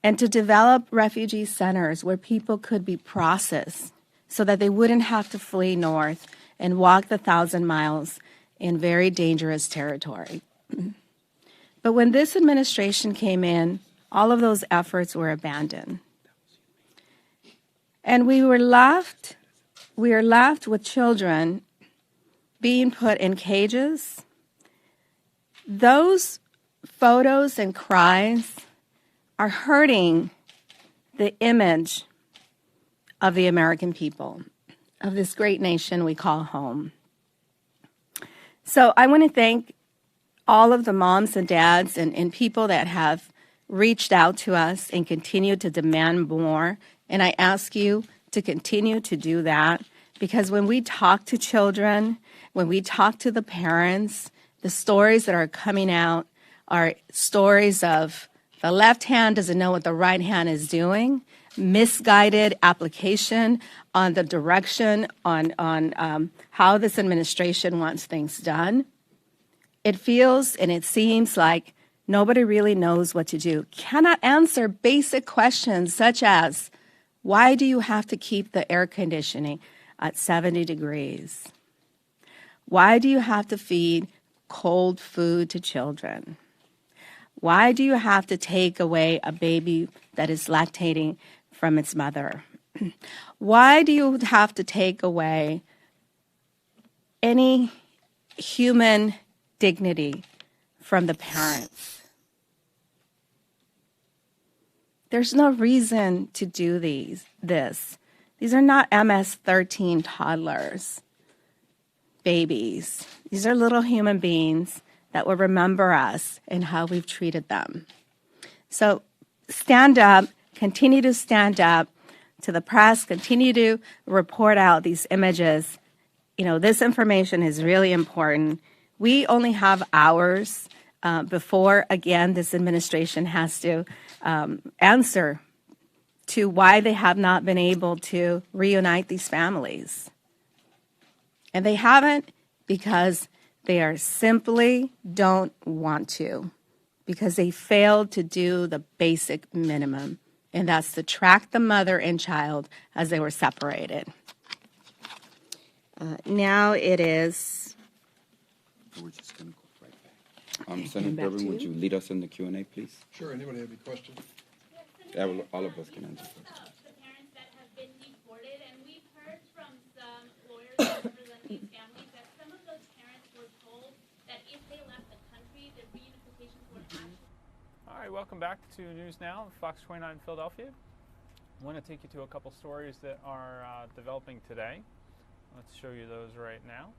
Speaker 17: and to develop refugee centers where people could be processed so that they wouldn't have to flee north and walk the 1,000 miles in very dangerous territory. But when this administration came in, all of those efforts were abandoned. And we were left with children being put in cages. Those photos and cries are hurting the image of the American people, of this great nation we call home. So I want to thank all of the moms and dads and people that have reached out to us and continue to demand more. And I ask you to continue to do that, because when we talk to children, when we talk to the parents, the stories that are coming out are stories of the left hand doesn't know what the right hand is doing, misguided application on the direction on how this administration wants things done. It feels and it seems like nobody really knows what to do. Cannot answer basic questions such as, why do you have to keep the air conditioning at 70 degrees? Why do you have to feed cold food to children? Why do you have to take away a baby that is lactating from its mother? Why do you have to take away any human dignity from the parents? There's no reason to do this. These are not MS-13 toddlers, babies. These are little human beings that will remember us and how we've treated them. So stand up, continue to stand up to the press, continue to report out these images. You know, this information is really important. We only have hours before, again, this administration has to answer to why they have not been able to reunite these families. And they haven't because they are simply don't want to, because they failed to do the basic minimum, and that's to track the mother and child as they were separated. Now it is...
Speaker 18: We're just going to go right back. Senator Durbin, would you lead us in the Q&A, please?
Speaker 19: Sure. Anybody have any questions?
Speaker 18: All of us can answer.
Speaker 20: The parents that have been deported, and we've heard from some lawyers that represent these families that some of those parents were told that if they left the country, the reunifications would actually...
Speaker 1: All right, welcome back to News Now, Fox 29 Philadelphia. I want to take you to a couple stories that are developing today. Let's show you those right now.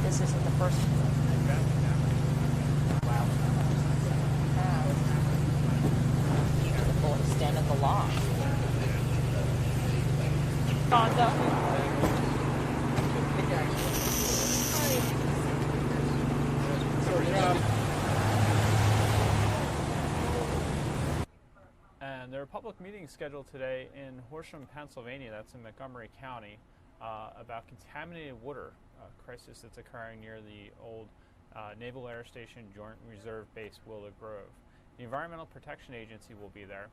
Speaker 7: This isn't the first one. The full extent of the law.
Speaker 1: And there are public meetings scheduled today in Horsham, Pennsylvania, that's in Montgomery County, about contaminated water, a crisis that's occurring near the old Naval Air Station Joint Reserve Base Willow Grove. The Environmental Protection Agency will be there.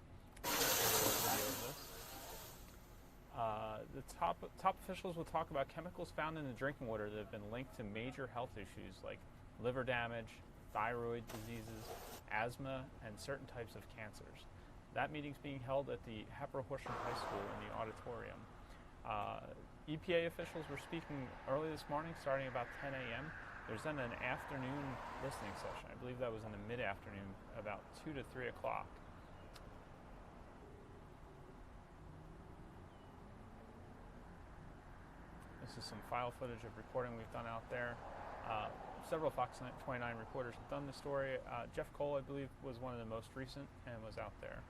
Speaker 1: The top officials will talk about chemicals found in the drinking water that have been linked to major health issues like liver damage, thyroid diseases, asthma, and certain types of cancers. That meeting's being held at the Hepper Horsham High School in the auditorium. EPA officials were speaking early this morning, starting about 10 a.m. There's then an afternoon listening session. I believe that was in the mid-afternoon, about 2 to 3 o'clock. This is some file footage of reporting we've done out there. Several Fox 29 reporters have done the story. Jeff Cole, I believe, was one of the most recent and was out there.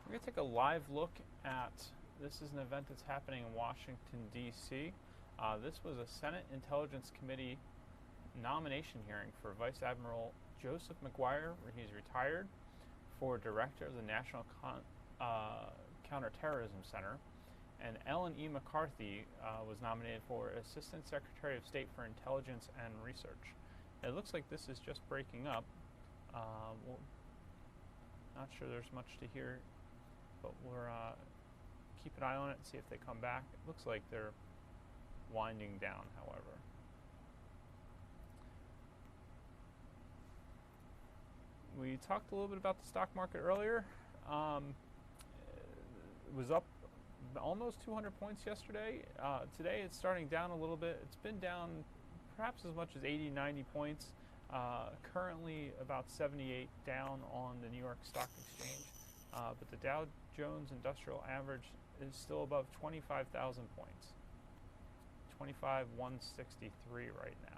Speaker 1: We're going to take a live look at, this is an event that's happening in Washington, D.C. This was a Senate Intelligence Committee nomination hearing for Vice Admiral Joseph McGuire, where he's retired, for Director of the National Counterterrorism Center. And Ellen E. McCarthy was nominated for Assistant Secretary of State for Intelligence and Research. It looks like this is just breaking up. Not sure there's much to hear, but we'll keep an eye on it and see if they come back. It looks like they're winding down, however. We talked a little bit about the stock market earlier. It was up almost 200 points yesterday. Today it's starting down a little bit. It's been down perhaps as much as 80, 90 points. Currently about 78 down on the New York Stock Exchange. But the Dow Jones Industrial Average is still above 25,000 points. 25,163 right now.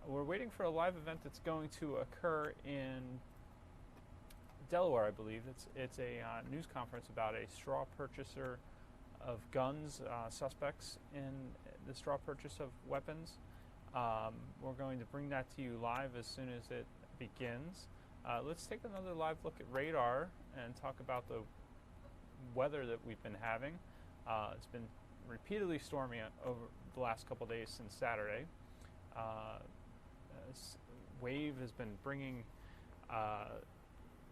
Speaker 1: We're waiting for a live event that's going to occur in Delaware, I believe. It's a news conference about a straw purchaser of guns, suspects in the straw purchase of weapons. We're going to bring that to you live as soon as it begins. Let's take another live look at radar and talk about the weather that we've been having. It's been repeatedly stormy over the last couple days since Saturday. Wave has been bringing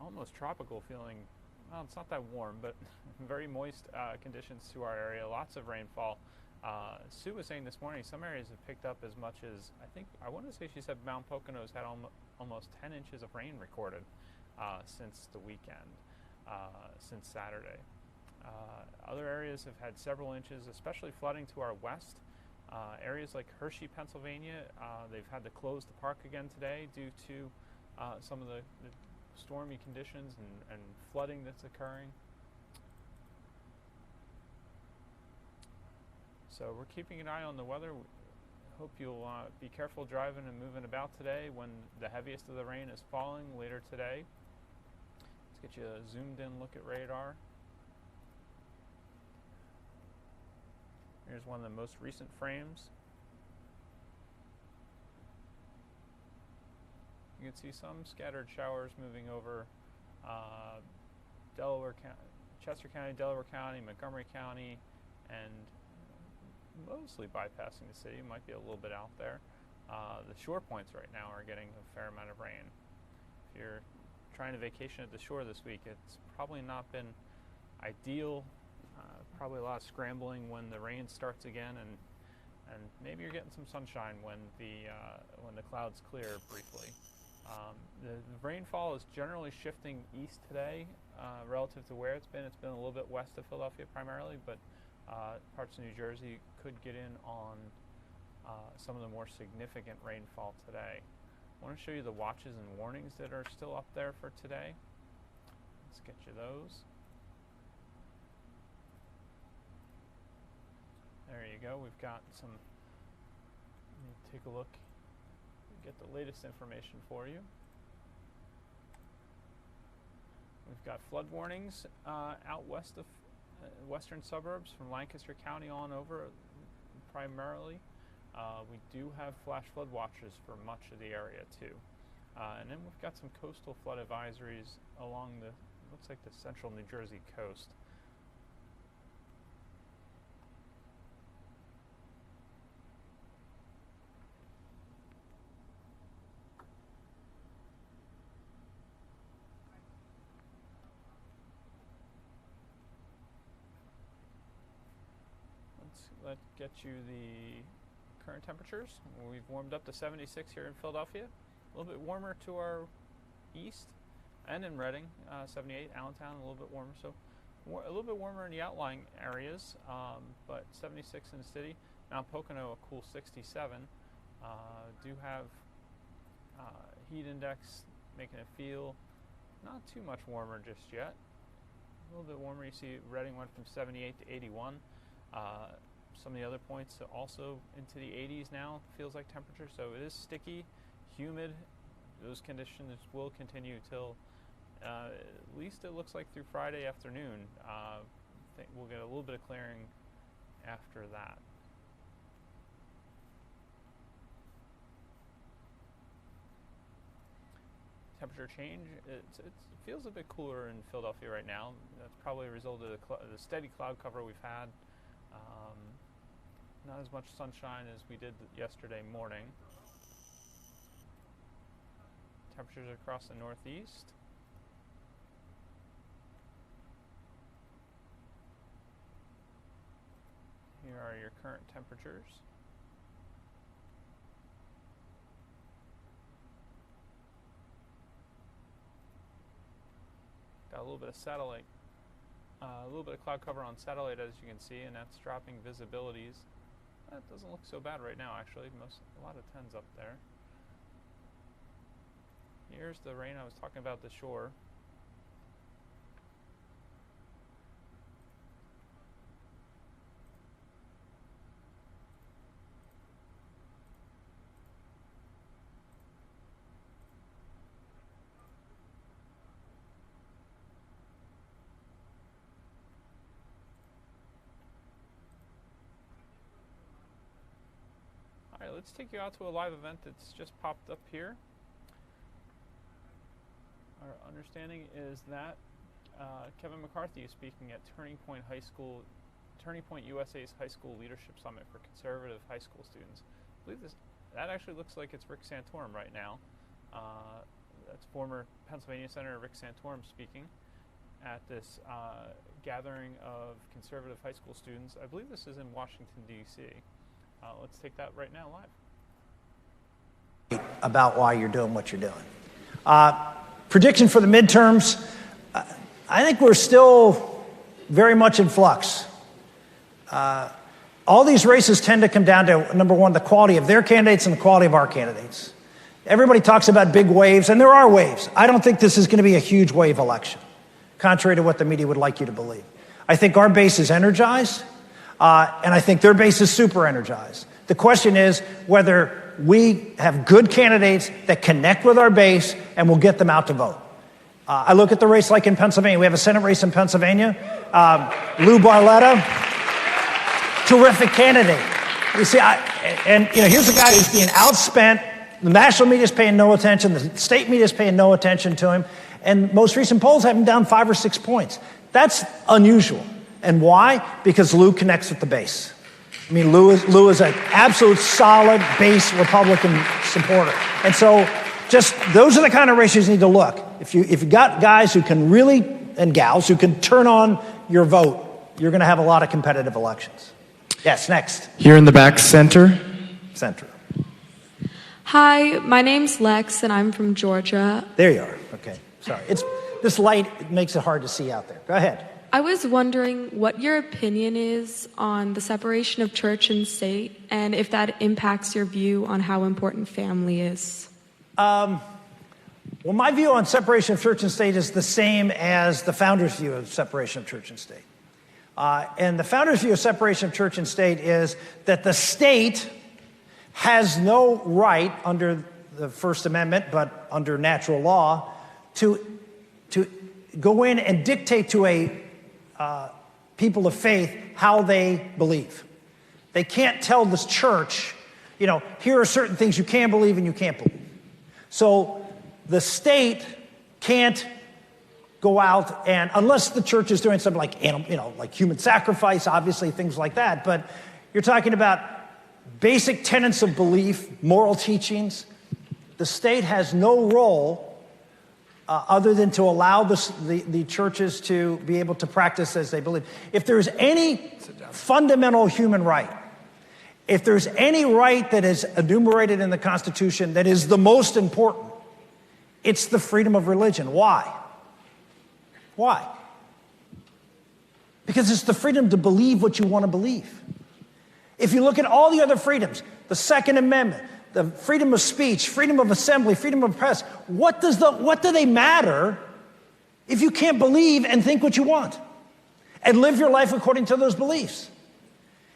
Speaker 1: almost tropical feeling, well, it's not that warm, but very moist conditions to our area, lots of rainfall. Sue was saying this morning some areas have picked up as much as, I want to say she said Mount Pocono's had almost 10 inches of rain recorded since the weekend, since Saturday. Other areas have had several inches, especially flooding to our west. Areas like Hershey, Pennsylvania, they've had to close the park again today due to some of the stormy conditions and flooding that's occurring. So we're keeping an eye on the weather. Hope you'll be careful driving and moving about today when the heaviest of the rain is falling later today. Let's get you a zoomed in look at radar. Here's one of the most recent frames. You can see some scattered showers moving over Delaware County, Chester County, Delaware County, Montgomery County, and mostly bypassing the city. Might be a little bit out there. The shore points right now are getting a fair amount of rain. If you're trying to vacation at the shore this week, it's probably not been ideal. Probably a lot of scrambling when the rain starts again, and maybe you're getting some sunshine when the clouds clear briefly. The rainfall is generally shifting east today relative to where it's been. It's been a little bit west of Philadelphia primarily, but parts of New Jersey could get in on some of the more significant rainfall today. I want to show you the watches and warnings that are still up there for today. Let's get you those. There you go. We've got some. Let me take a look. Get get the latest information for you. We've got flood warnings out west of western suburbs from Lancaster County on over primarily. We do have flash flood watches for much of the area too. And then we've got some coastal flood advisories along the, looks like the central New Jersey coast. Let's get you the current temperatures. We've warmed up to 76 here in Philadelphia. A little bit warmer to our east and in Reading, 78, Allentown, a little bit warmer. So a little bit warmer in the outlying areas, but 76 in the city. Mount Pocono, a cool 67. Do have heat index making it feel not too much warmer just yet. A little bit warmer. You see Reading went from 78 to 81. Some of the other points also into the 80s now, feels like temperature. So it is sticky, humid. Those conditions will continue till at least it looks like through Friday afternoon. We'll get a little bit of clearing after that. Temperature change, it feels a bit cooler in Philadelphia right now. That's probably a result of the steady cloud cover we've had. Not as much sunshine as we did yesterday morning. Temperatures across the northeast. Here are your current temperatures. Got a little bit of satellite, a little bit of cloud cover on satellite, as you can see, and that's dropping visibilities. That doesn't look so bad right now, actually. A lot of 10s up there. Here's the rain I was talking about, the shore. All right, let's take you out to a live event that's just popped up here. Our understanding is that Kevin McCarthy is speaking at Turning Point USA's High School Leadership Summit for conservative high school students. I believe that actually looks like it's Rick Santorum right now. That's former Pennsylvania Senator Rick Santorum speaking at this gathering of conservative high school students. I believe this is in Washington, D.C. Let's take that right now live.
Speaker 19: About why you're doing what you're doing. Prediction for the midterms, I think we're still very much in flux. All these races tend to come down to, number one, the quality of their candidates and the quality of our candidates. Everybody talks about big waves, and there are waves. I don't think this is going to be a huge wave election, contrary to what the media would like you to believe. I think our base is energized, and I think their base is super energized. The question is whether we have good candidates that connect with our base and will get them out to vote. I look at the race like in Pennsylvania. We have a Senate race in Pennsylvania. Lou Barletta, terrific candidate. You see, here's a guy who's being outspent. The national media is paying no attention. The state media is paying no attention to him. And most recent polls have him down 5 or 6 points. That's unusual. And why? Because Lou connects with the base. I mean, Lou is an absolute solid base Republican supporter. And so just those are the kind of races you need to look. If you got guys who can really, and gals, who can turn on your vote, you're going to have a lot of competitive elections. Yes, next.
Speaker 21: Here in the back, center.
Speaker 19: Center.
Speaker 22: Hi, my name's Lex, and I'm from Georgia.
Speaker 19: There you are. Okay, sorry. This light makes it hard to see out there. Go ahead.
Speaker 22: I was wondering what your opinion is on the separation of church and state, and if that impacts your view on how important family is.
Speaker 19: Well, my view on separation of church and state is the same as the founders' view of separation of church and state. And the founders' view of separation of church and state is that the state has no right under the First Amendment, but under natural law, to go in and dictate to a people of faith how they believe. They can't tell this church, you know, here are certain things you can believe and you can't believe. So the state can't go out and, unless the church is doing something like, you know, like human sacrifice, obviously, things like that. But you're talking about basic tenets of belief, moral teachings. The state has no role other than to allow the churches to be able to practice as they believe. If there's any fundamental human right, if there's any right that is enumerated in the Constitution that is the most important, it's the freedom of religion. Why? Why? Because it's the freedom to believe what you want to believe. If you look at all the other freedoms, the Second Amendment, the freedom of speech, freedom of assembly, freedom of press, what do they matter if you can't believe and think what you want and live your life according to those beliefs?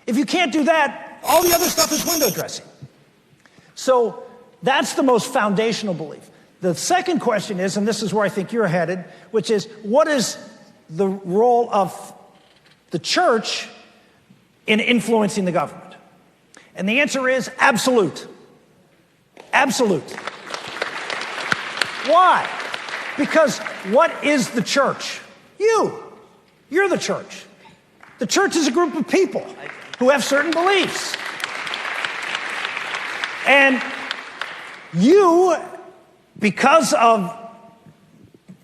Speaker 19: If you can't do that, all the other stuff is window dressing. So that's the most foundational belief. The second question is, and this is where I think you're headed, which is, what is the role of the church in influencing the government? And the answer is absolute. Absolute. Why? Because what is the church? You're the church. The church is a group of people who have certain beliefs. And you, because of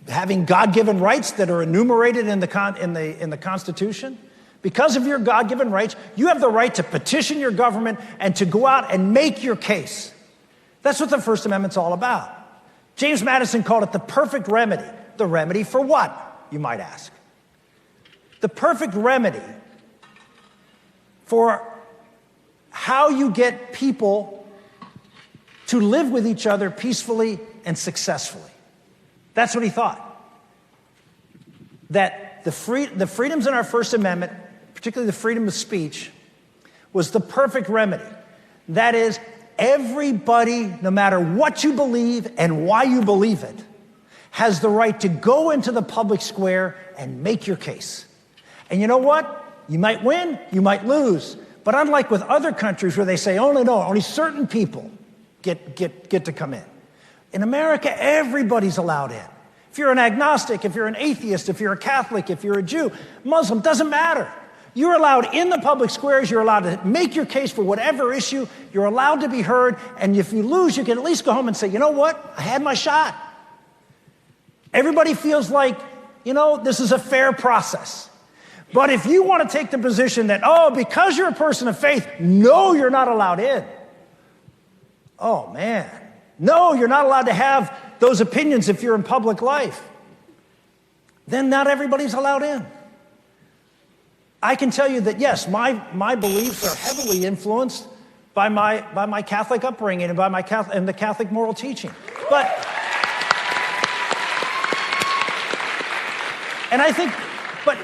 Speaker 19: having God-given rights that are enumerated in the Constitution, because of your God-given rights, you have the right to petition your government and to go out and make your case. That's what the First Amendment's all about. James Madison called it the perfect remedy. The remedy for what, you might ask? The perfect remedy for how you get people to live with each other peacefully and successfully. That's what he thought. That the freedoms in our First Amendment, particularly the freedom of speech, was the perfect remedy. That is, everybody, no matter what you believe and why you believe it, has the right to go into the public square and make your case. And you know what? You might win, you might lose. But unlike with other countries where they say, only certain people get to come in. In America, everybody's allowed in. If you're an agnostic, if you're an atheist, if you're a Catholic, if you're a Jew, Muslim, doesn't matter. You're allowed in the public squares. You're allowed to make your case for whatever issue. You're allowed to be heard. And if you lose, you can at least go home and say, you know what? I had my shot. Everybody feels like, this is a fair process. But if you want to take the position that, because you're a person of faith, no, you're not allowed in. Oh, man. No, you're not allowed to have those opinions if you're in public life. Then not everybody's allowed in. I can tell you that, yes, my beliefs are heavily influenced by my Catholic upbringing and by the Catholic moral teaching. But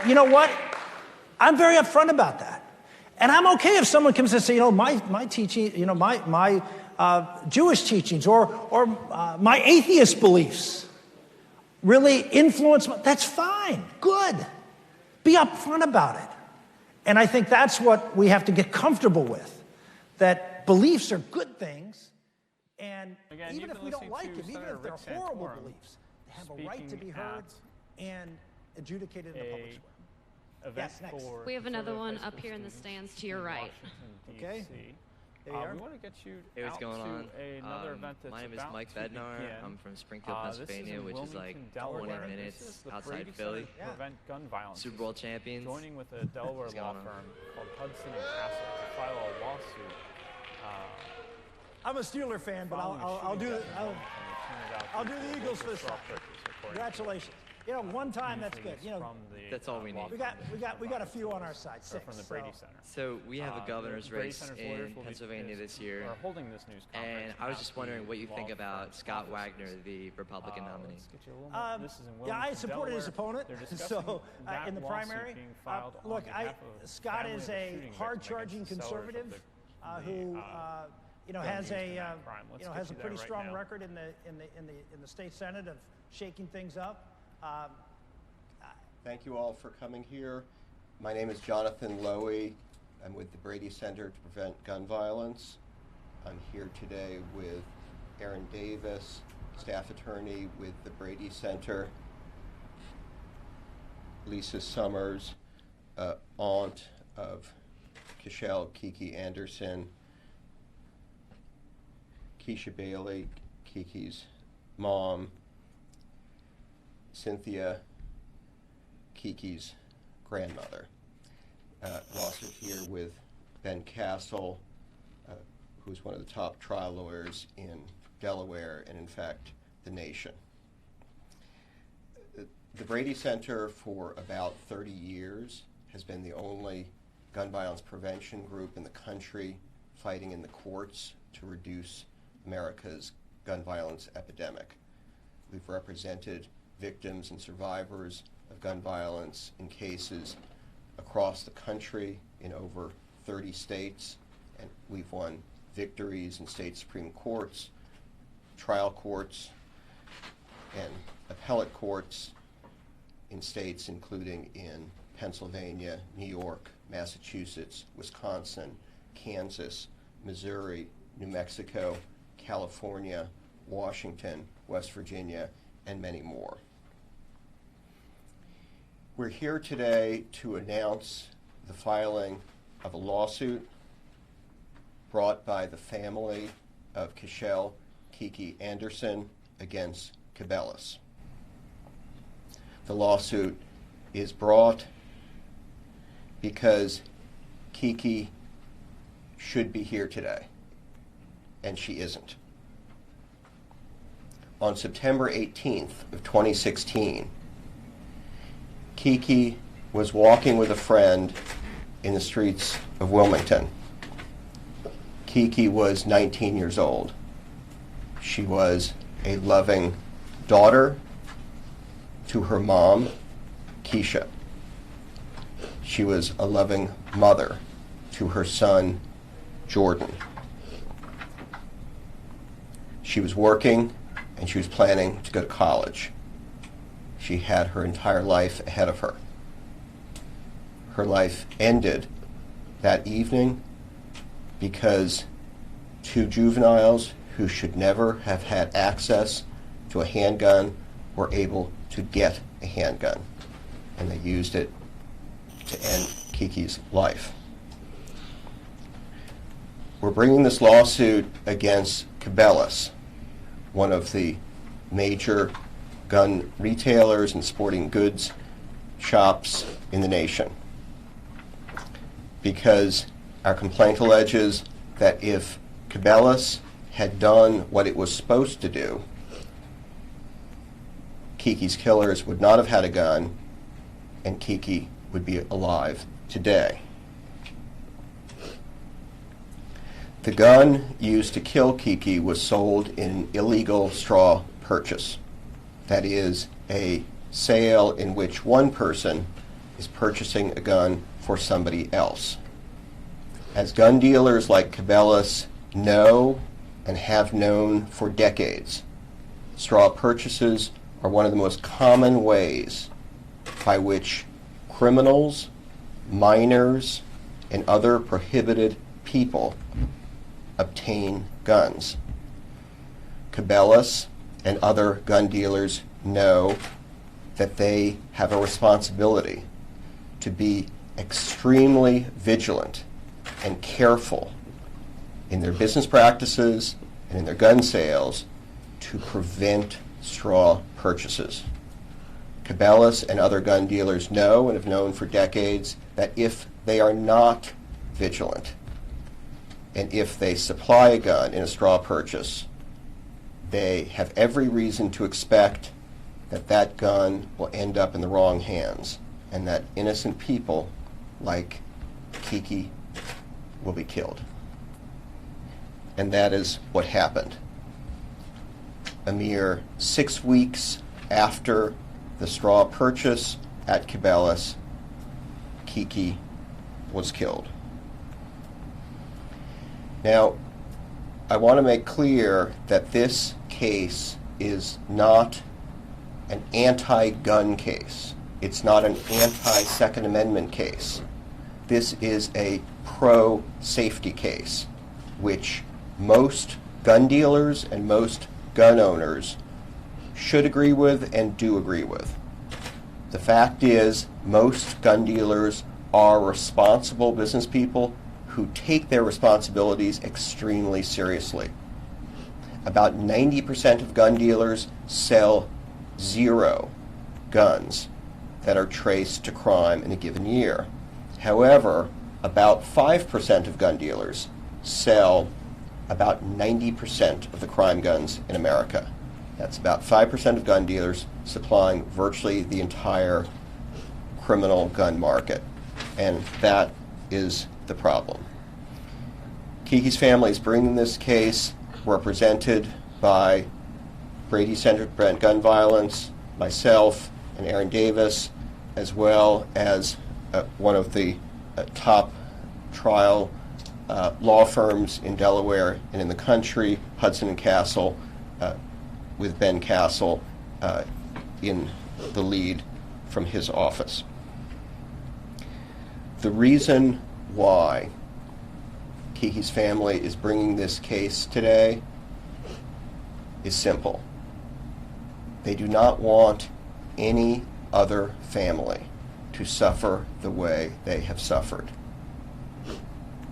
Speaker 19: you know what? I'm very upfront about that. And I'm okay if someone comes and says, my teaching, my Jewish teachings or my atheist beliefs really influence, that's fine, good. Be upfront about it. And I think that's what we have to get comfortable with, that beliefs are good things, and
Speaker 1: again,
Speaker 19: even if we don't like them, even if they're horrible beliefs, they have a right to be heard and adjudicated in the public square. Yes, next.
Speaker 3: We have another one up here in the stands to your right.
Speaker 19: Okay.
Speaker 1: We want to get you
Speaker 21: Hey, what's going on?
Speaker 1: Another event that's
Speaker 21: my name is
Speaker 1: about
Speaker 21: Mike
Speaker 1: to
Speaker 21: Bednar.
Speaker 1: begin.
Speaker 21: I'm from Springfield, Pennsylvania, which is like 20 minutes outside Philly.
Speaker 1: Prevent gun violence.
Speaker 21: Super Bowl champions.
Speaker 1: Joining with a Delaware law firm called Hudson and Castle to file a lawsuit.
Speaker 19: I'm a Steeler fan, but I'll do the Eagles this time. Congratulations. One time that's good.
Speaker 21: That's all we need.
Speaker 19: We got a few on our side. Six
Speaker 1: from the Brady Center.
Speaker 21: So we have a governor's race in Pennsylvania this year,
Speaker 1: holding this news conference.
Speaker 21: and I was just wondering what you think about Scott Wagner, the Republican nominee.
Speaker 19: I supported his opponent. So in the primary, look, Scott is a hard-charging conservative who has a
Speaker 1: Let's get you
Speaker 19: pretty
Speaker 1: that right
Speaker 19: strong
Speaker 1: now.
Speaker 19: record in the state senate of shaking things up.
Speaker 4: Thank you all for coming here. My name is Jonathan Lowy. I'm with the Brady Center to Prevent Gun Violence. I'm here today with Aaron Davis, staff attorney with the Brady Center, Lisa Summers, aunt of Kishelle Kiki Anderson, Keisha Bailey, Kiki's mom, Cynthia, Kiki's grandmother. We're also here with Ben Castle, who's one of the top trial lawyers in Delaware and, in fact, the nation. The Brady Center, for about 30 years, has been the only gun violence prevention group in the country fighting in the courts to reduce America's gun violence epidemic. We've represented victims and survivors of gun violence in cases across the country in over 30 states, and we've won victories in state Supreme Courts, trial courts, and appellate courts in states including in Pennsylvania, New York, Massachusetts, Wisconsin, Kansas, Missouri, New Mexico, California, Washington, West Virginia, and many more. We're here today to announce the filing of a lawsuit brought by the family of Kishelle Kiki Anderson against Cabela's. The lawsuit is brought because Kiki should be here today, and she isn't. On September 18th of 2016, Kiki was walking with a friend in the streets of Wilmington. Kiki was 19 years old. She was a loving daughter to her mom, Keisha. She was a loving mother to her son, Jordan. She was working and she was planning to go to college. She had her entire life ahead of her. Her life ended that evening because two juveniles who should never have had access to a handgun were able to get a handgun, and they used it to end Kiki's life. We're bringing this lawsuit against Cabela's, one of the major gun retailers and sporting goods shops in the nation, because our complaint alleges that if Cabela's had done what it was supposed to do, Kiki's killers would not have had a gun, and Kiki would be alive today. The gun used to kill Kiki was sold in an illegal straw purchase. That is, a sale in which one person is purchasing a gun for somebody else. As gun dealers like Cabela's know and have known for decades, straw purchases are one of the most common ways by which criminals, minors, and other prohibited people obtain guns. Cabela's and other gun dealers know that they have a responsibility to be extremely vigilant and careful in their business practices and in their gun sales to prevent straw purchases. Cabela's and other gun dealers know and have known for decades that if they are not vigilant and if they supply a gun in a straw purchase, they have every reason to expect that that gun will end up in the wrong hands and that innocent people like Kiki will be killed. And that is what happened. A mere 6 weeks after the straw purchase at Cabela's, Kiki was killed. Now, I want to make clear that this case is not an anti-gun case. It's not an anti-Second Amendment case. This is a pro-safety case, which most gun dealers and most gun owners should agree with and do agree with. The fact is, most gun dealers are responsible business people who take their responsibilities extremely seriously. About 90% of gun dealers sell 0 guns that are traced to crime in a given year. However, about 5% of gun dealers sell about 90% of the crime guns in America. That's about 5% of gun dealers supplying virtually the entire criminal gun market. And that is the problem. Kiki's family is bringing this case, represented by Brady Center to Prevent Gun Violence, myself, and Aaron Davis, as well as one of the top trial law firms in Delaware and in the country, Hudson & Castle, with Ben Castle in the lead from his office. The reason why Kiki's family is bringing this case today is simple. They do not want any other family to suffer the way they have suffered.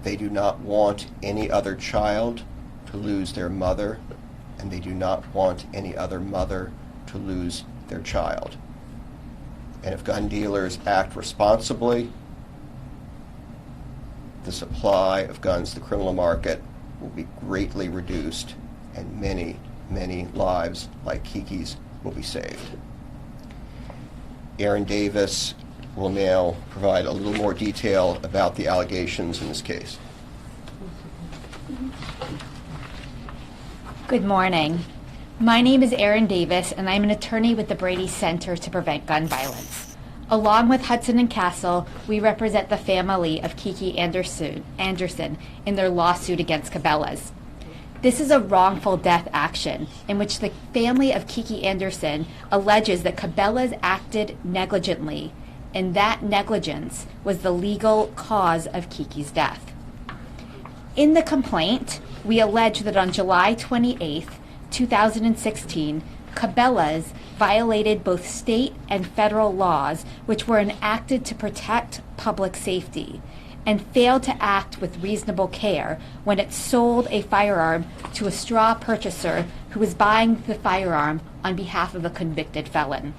Speaker 4: They do not want any other child to lose their mother, and they do not want any other mother to lose their child. And if gun dealers act responsibly, the supply of guns to the criminal market will be greatly reduced, and many, many lives like Kiki's will be saved. Aaron Davis will now provide a little more detail about the allegations in this case.
Speaker 2: Good morning. My name is Aaron Davis, and I'm an attorney with the Brady Center to Prevent Gun Violence. Along with Hudson & Castle, we represent the family of Kiki Anderson in their lawsuit against Cabela's. This is a wrongful death action in which the family of Kiki Anderson alleges that Cabela's acted negligently, and that negligence was the legal cause of Kiki's death. In the complaint, we allege that on July 28, 2016, Cabela's violated both state and federal laws which were enacted to protect public safety, and failed to act with reasonable care when it sold a firearm to a straw purchaser who was buying the firearm on behalf of a convicted felon.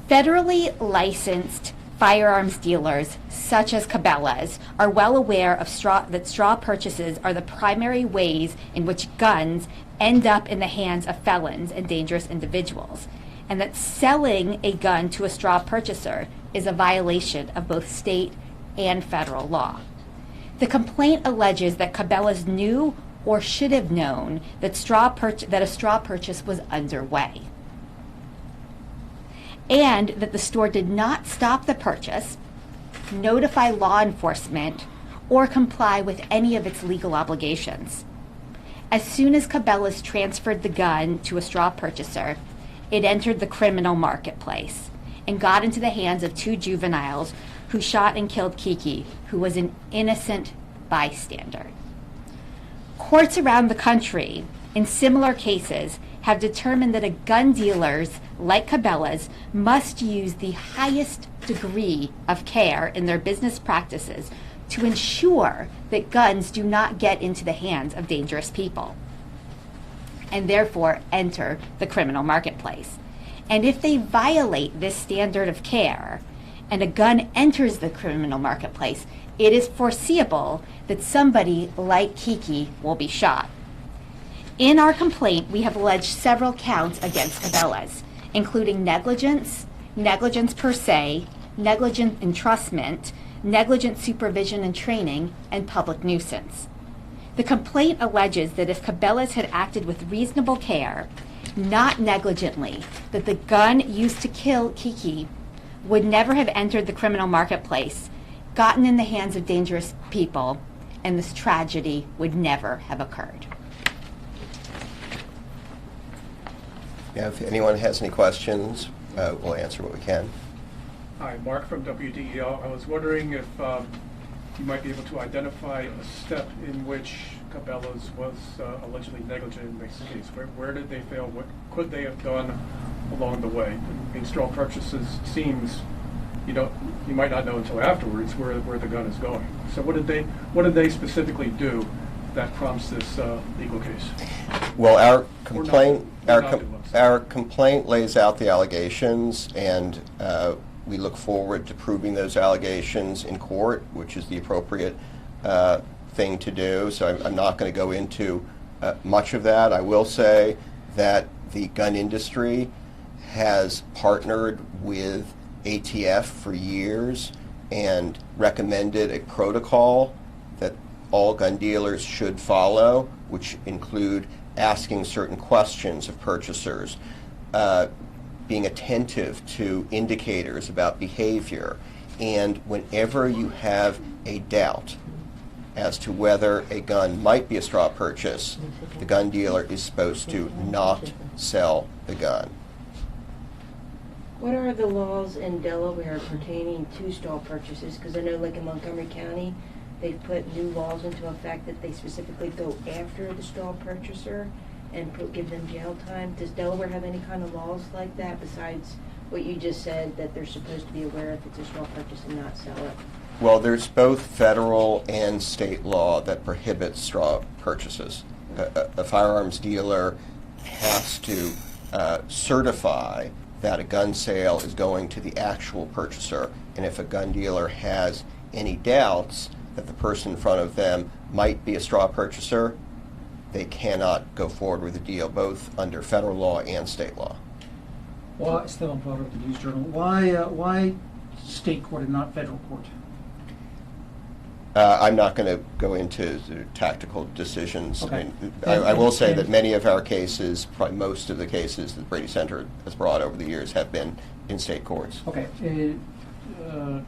Speaker 2: Federally licensed firearms dealers, such as Cabela's, are well aware of that straw purchases are the primary ways in which guns end up in the hands of felons and dangerous individuals, and that selling a gun to a straw purchaser is a violation of both state and federal law. The complaint alleges that Cabela's knew or should have known that a straw purchase was underway, and that the store did not stop the purchase, notify law enforcement, or comply with any of its legal obligations. As soon as Cabela's transferred the gun to a straw purchaser, it entered the criminal marketplace and got into the hands of 2 juveniles who shot and killed Kiki, who was an innocent bystander. Courts around the country, in similar cases, have determined that a gun dealers like Cabela's must use the highest degree of care in their business practices to ensure that guns do not get into the hands of dangerous people and therefore enter the criminal marketplace. And if they violate this standard of care and a gun enters the criminal marketplace, it is foreseeable that somebody like Kiki will be shot. In our complaint, we have alleged several counts against Cabela's, including negligence, negligence per se, negligent entrustment, negligent supervision and training, and public nuisance. The complaint alleges that if Cabela's had acted with reasonable care, not negligently, that the gun used to kill Kiki would never have entered the criminal marketplace, gotten in the hands of dangerous people, and this tragedy would never have occurred.
Speaker 4: Yeah, if anyone has any questions, we'll answer what we can.
Speaker 5: Hi, Mark from WDEL. I was wondering if you might be able to identify a step in which Cabela's was allegedly negligent in this case. Where did they fail? What could they have done along the way? In straw purchases seems you might not know until afterwards where the gun is going. So what did they specifically do that prompts this legal case?
Speaker 4: Well, our complaint lays out the allegations, and we look forward to proving those allegations in court, which is the appropriate thing to do. So I'm not going to go into much of that. I will say that the gun industry has partnered with ATF for years and recommended a protocol that all gun dealers should follow, which include asking certain questions of purchasers, being attentive to indicators about behavior, and whenever you have a doubt as to whether a gun might be a straw purchase, the gun dealer is supposed to not sell the gun.
Speaker 8: What are the laws in Delaware pertaining to straw purchases? Because I know, like in Montgomery County, they've put new laws into effect that they specifically go after the straw purchaser and give them jail time. Does Delaware have any kind of laws like that besides what you just said, that they're supposed to be aware if it's a straw purchase and not sell it?
Speaker 4: Well, there's both federal and state law that prohibits straw purchases. A firearms dealer has to certify that a gun sale is going to the actual purchaser, and if a gun dealer has any doubts that the person in front of them might be a straw purchaser, they cannot go forward with the deal, both under federal law and state law.
Speaker 23: Why, Esteban Potter of the News Journal, why state court and not federal court?
Speaker 4: I'm not going to go into the tactical decisions.
Speaker 23: Okay.
Speaker 4: I mean, I will say that many of our cases, probably most of the cases that the Brady Center has brought over the years, have been in state courts.
Speaker 23: Okay.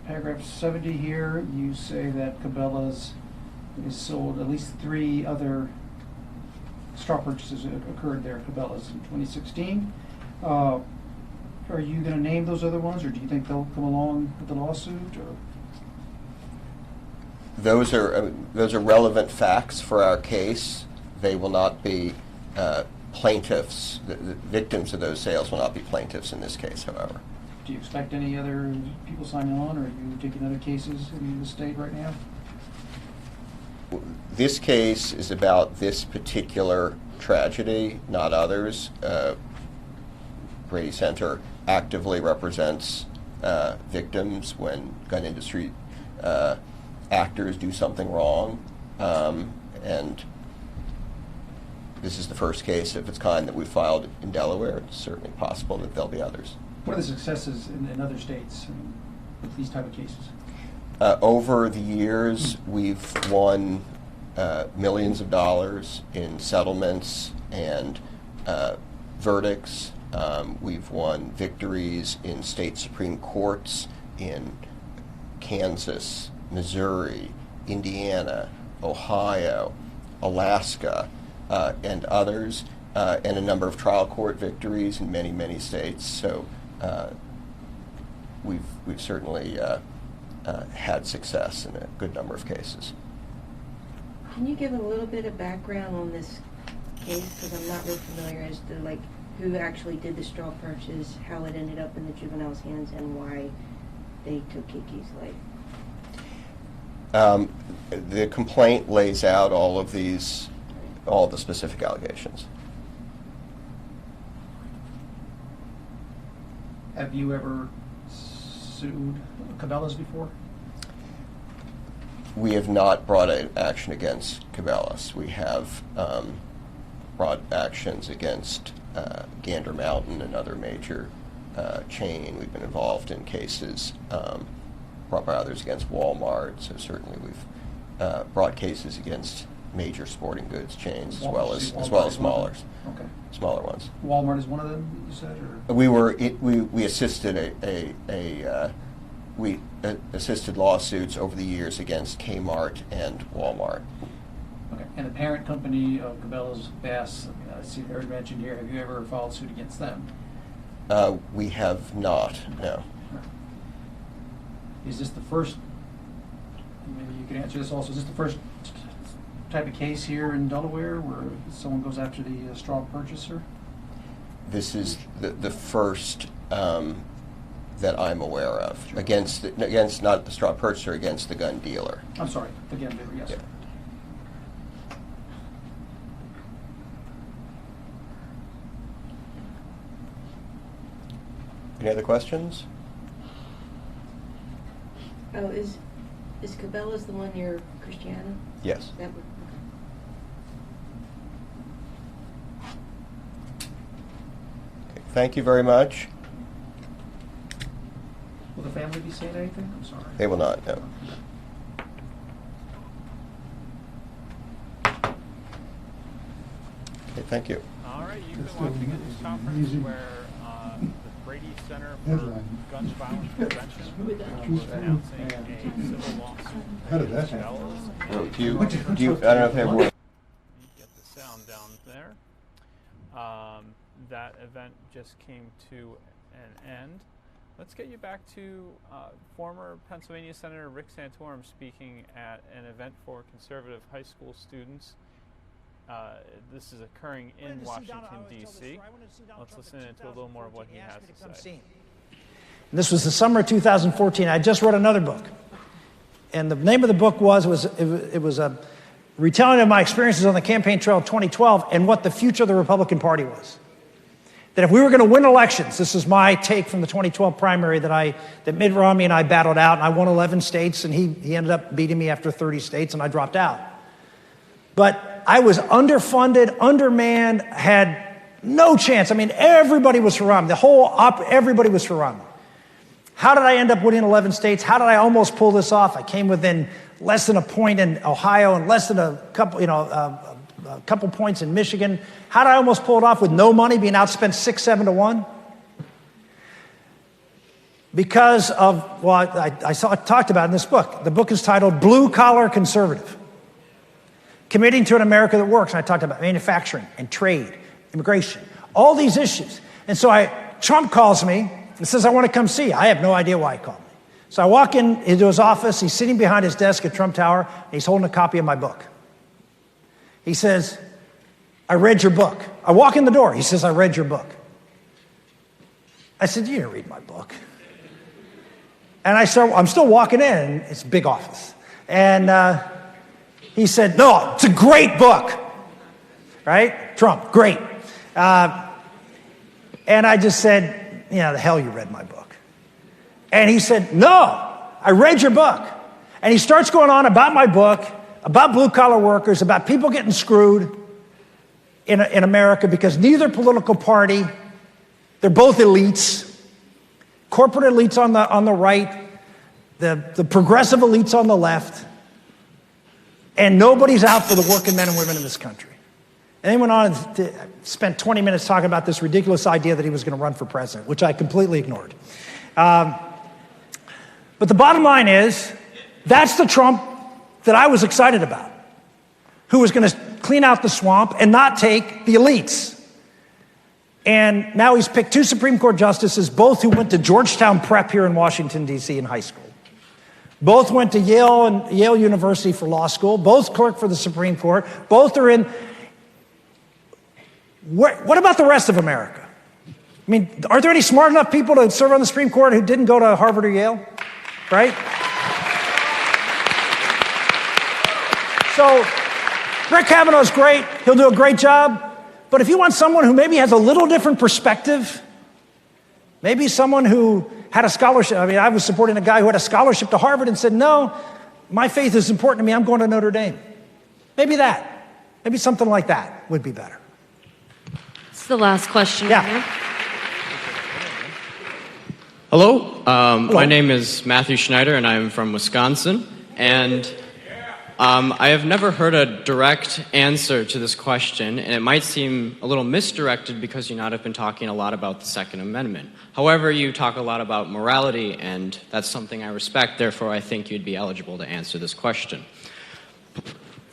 Speaker 23: Paragraph 70 here, you say that Cabela's is sold, at least 3 other straw purchases occurred there at Cabela's in 2016. Are you going to name those other ones, or do you think they'll come along with the lawsuit? Or?
Speaker 4: Those are relevant facts for our case. They will not be plaintiffs. The victims of those sales will not be plaintiffs in this case, however.
Speaker 23: Do you expect any other people signing on, or are you taking other cases in the state right now?
Speaker 4: This case is about this particular tragedy, not others. Brady Center actively represents victims when gun industry actors do something wrong, and this is the first case of its kind that we've filed in Delaware. It's certainly possible that there'll be others.
Speaker 23: What are the successes in other states with these type of cases?
Speaker 4: Over the years, we've won millions of dollars in settlements and verdicts. We've won victories in state Supreme Courts in Kansas, Missouri, Indiana, Ohio, Alaska, and others, and a number of trial court victories in many, many states. So we've certainly had success in a good number of cases.
Speaker 8: Can you give a little bit of background on this case? Because I'm not real familiar as to who actually did the straw purchase, how it ended up in the juvenile's hands, and why they took Kiki's life.
Speaker 4: The complaint lays out all of the specific allegations.
Speaker 23: Have you ever sued Cabela's before?
Speaker 4: We have not brought an action against Cabela's. We have brought actions against Gander Mountain, another major chain. We've been involved in cases brought by others against Walmart, so certainly we've brought cases against major sporting goods chains as well as smaller ones.
Speaker 23: Walmart is one of them, you said, or?
Speaker 4: We assisted we assisted lawsuits over the years against Kmart and Walmart.
Speaker 23: Okay. And the parent company of Cabela's, Bass, I see they're mentioned here. Have you ever filed suit against them?
Speaker 4: We have not, no.
Speaker 23: Is this the first, maybe you can answer this also, is this the first type of case here in Delaware where someone goes after the straw purchaser?
Speaker 4: This is the first that I'm aware of,
Speaker 23: Sure.
Speaker 4: against not the straw purchaser, against the gun dealer.
Speaker 23: I'm sorry, again, yes.
Speaker 4: Yeah. Any other questions?
Speaker 8: Oh, is Cabela's the one near Christiana?
Speaker 4: Yes.
Speaker 8: That would,
Speaker 4: Okay, thank you very much.
Speaker 23: Will the family be saying anything? I'm sorry.
Speaker 4: They will not, no. Okay, thank you.
Speaker 1: All right, you've been watching a news conference where the Brady Center for Gun Violence Prevention was announcing a civil lawsuit.
Speaker 6: How did that happen?
Speaker 4: Do you, I don't know if they have more.
Speaker 1: Get the sound down there. That event just came to an end. Let's get you back to former Pennsylvania Senator Rick Santorum speaking at an event for conservative high school students. This is occurring in Washington, D.C. Let's listen to a little more of what he has to say.
Speaker 19: This was the summer of 2014. I just wrote another book. And the name of the book was a retelling of my experiences on the campaign trail of 2012 and what the future of the Republican Party was. That if we were going to win elections, this is my take from the 2012 primary that Mitt Romney and I battled out, and I won 11 states, and he ended up beating me after 30 states, and I dropped out. But I was underfunded, undermanned, had no chance. I mean, everybody was for Romney. Everybody was for Romney. How did I end up winning 11 states? How did I almost pull this off? I came within less than a point in Ohio and less than a couple points in Michigan. How did I almost pull it off with no money, being outspent 6-7 to 1? Because of, well, I talked about it in this book. The book is titled Blue Collar Conservative. Committing to an America that works. And I talked about manufacturing and trade, immigration, all these issues. And so Trump calls me and says, I want to come see you. I have no idea why he called me. So I walk into his office. He's sitting behind his desk at Trump Tower, and he's holding a copy of my book. He says, I read your book. I walk in the door. He says, I read your book. I said, you didn't read my book. And I'm still walking in. It's a big office. And he said, no, it's a great book. Right? Trump, great. And I just said, yeah, the hell you read my book. And he said, no, I read your book. And he starts going on about my book, about blue-collar workers, about people getting screwed in America because neither political party, they're both elites. Corporate elites on the right, the progressive elites on the left, and nobody's out for the working men and women in this country. And he went on to spend 20 minutes talking about this ridiculous idea that he was going to run for president, which I completely ignored. But the bottom line is, that's the Trump that I was excited about, who was going to clean out the swamp and not take the elites. And now he's picked 2 Supreme Court justices, both who went to Georgetown Prep here in Washington, D.C. in high school. Both went to Yale University for law school. Both clerked for the Supreme Court. Both are in. What about the rest of America? I mean, aren't there any smart enough people to serve on the Supreme Court who didn't go to Harvard or Yale? Right? So, Brett Kavanaugh's great. He'll do a great job. But if you want someone who maybe has a little different perspective, maybe someone who had a scholarship. I mean, I was supporting a guy who had a scholarship to Harvard and said, no, my faith is important to me. I'm going to Notre Dame. Maybe something like that would be better.
Speaker 22: It's the last question.
Speaker 19: Yeah.
Speaker 22: Here.
Speaker 10: Hello. My name is Matthew Schneider, and I'm from Wisconsin. And
Speaker 6: I have never heard a direct answer to this question, and it might seem a little misdirected because you not have been talking a lot about the Second Amendment. However, you talk a lot about morality, and that's something I respect. Therefore, I think you'd be eligible to answer this question.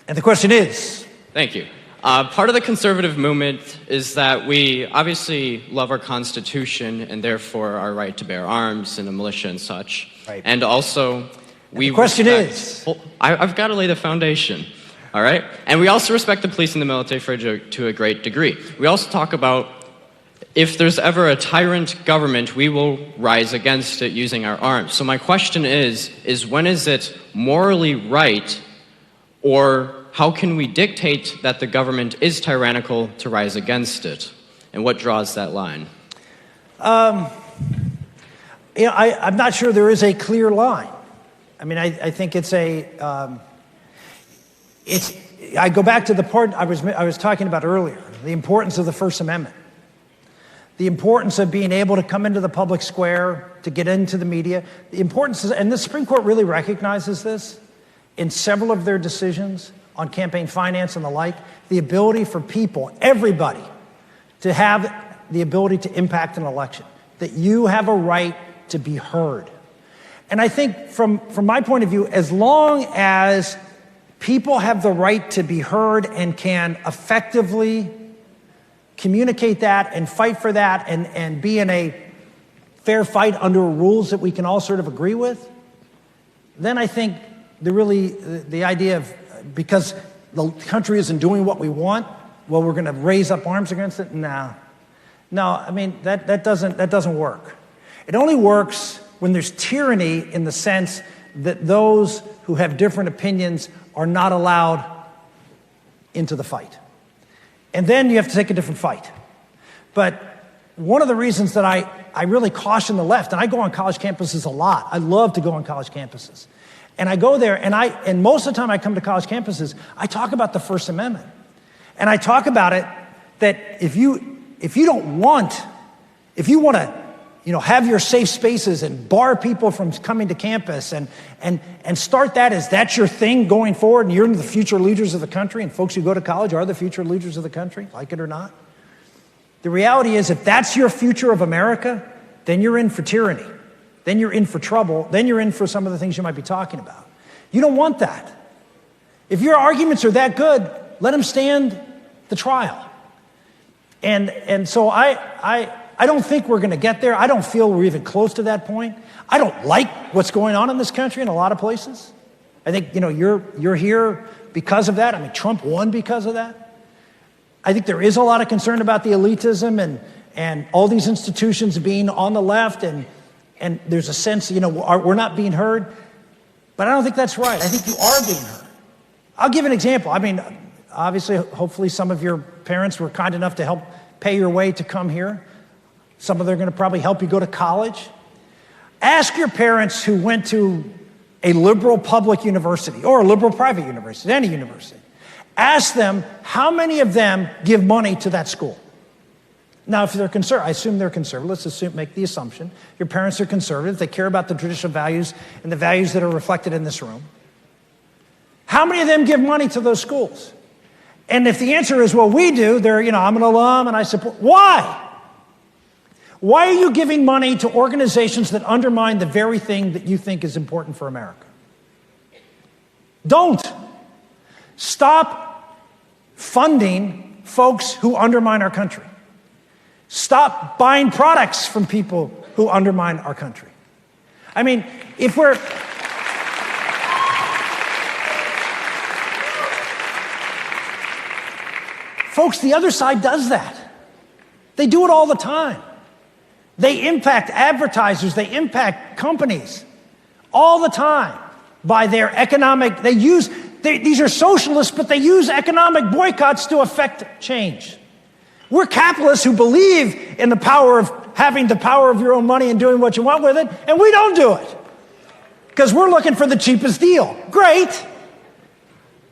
Speaker 19: And the question is?
Speaker 6: Thank you. Part of the conservative movement is that we obviously love our Constitution and therefore our right to bear arms and the militia and such.
Speaker 19: Right.
Speaker 6: And also,
Speaker 19: the question is?
Speaker 6: I've got to lay the foundation, all right? And we also respect the police and the military to a great degree. We also talk about if there's ever a tyrant government, we will rise against it using our arms. So my question is when is it morally right, or how can we dictate that the government is tyrannical to rise against it? And what draws that line?
Speaker 19: I'm not sure there is a clear line. I mean, I think I go back to the part I was talking about earlier, the importance of the First Amendment, the importance of being able to come into the public square, to get into the media, the importance, and the Supreme Court really recognizes this in several of their decisions on campaign finance and the like, the ability for people, everybody, to have the ability to impact an election, that you have a right to be heard. And I think from my point of view, as long as people have the right to be heard and can effectively communicate that and fight for that and be in a fair fight under rules that we can all sort of agree with, then I think the idea of, because the country isn't doing what we want, well, we're going to raise up arms against it? No, I mean, that doesn't work. It only works when there's tyranny in the sense that those who have different opinions are not allowed into the fight. And then you have to take a different fight. But one of the reasons that I really caution the left, and I go on college campuses a lot. I love to go on college campuses. And I go there, and most of the time I come to college campuses, I talk about the First Amendment. And I talk about it that if you want to, have your safe spaces and bar people from coming to campus and start that as that's your thing going forward, and you're the future leaders of the country, and folks who go to college are the future leaders of the country, like it or not. The reality is, if that's your future of America, then you're in for tyranny. Then you're in for trouble. Then you're in for some of the things you might be talking about. You don't want that. If your arguments are that good, let them stand the trial. And so I don't think we're going to get there. I don't feel we're even close to that point. I don't like what's going on in this country in a lot of places. I think, you're here because of that. I mean, Trump won because of that. I think there is a lot of concern about the elitism and all these institutions being on the left, and there's a sense, we're not being heard. But I don't think that's right. I think you are being heard. I'll give an example. I mean, obviously, hopefully some of your parents were kind enough to help pay your way to come here. Some of them are going to probably help you go to college. Ask your parents who went to a liberal public university or a liberal private university, any university. Ask them how many of them give money to that school. Now, if they're conservative, I assume they're conservative. Let's make the assumption. Your parents are conservative. They care about the traditional values and the values that are reflected in this room. How many of them give money to those schools? And if the answer is, well, we do, I'm an alum and I support. Why? Why are you giving money to organizations that undermine the very thing that you think is important for America? Don't. Stop funding folks who undermine our country. Stop buying products from people who undermine our country. I mean, if we're... Folks, the other side does that. They do it all the time. They impact advertisers, they impact companies all the time by their economic, these are socialists, but they use economic boycotts to affect change. We're capitalists who believe in the power of having the power of your own money and doing what you want with it, and we don't do it because we're looking for the cheapest deal. Great,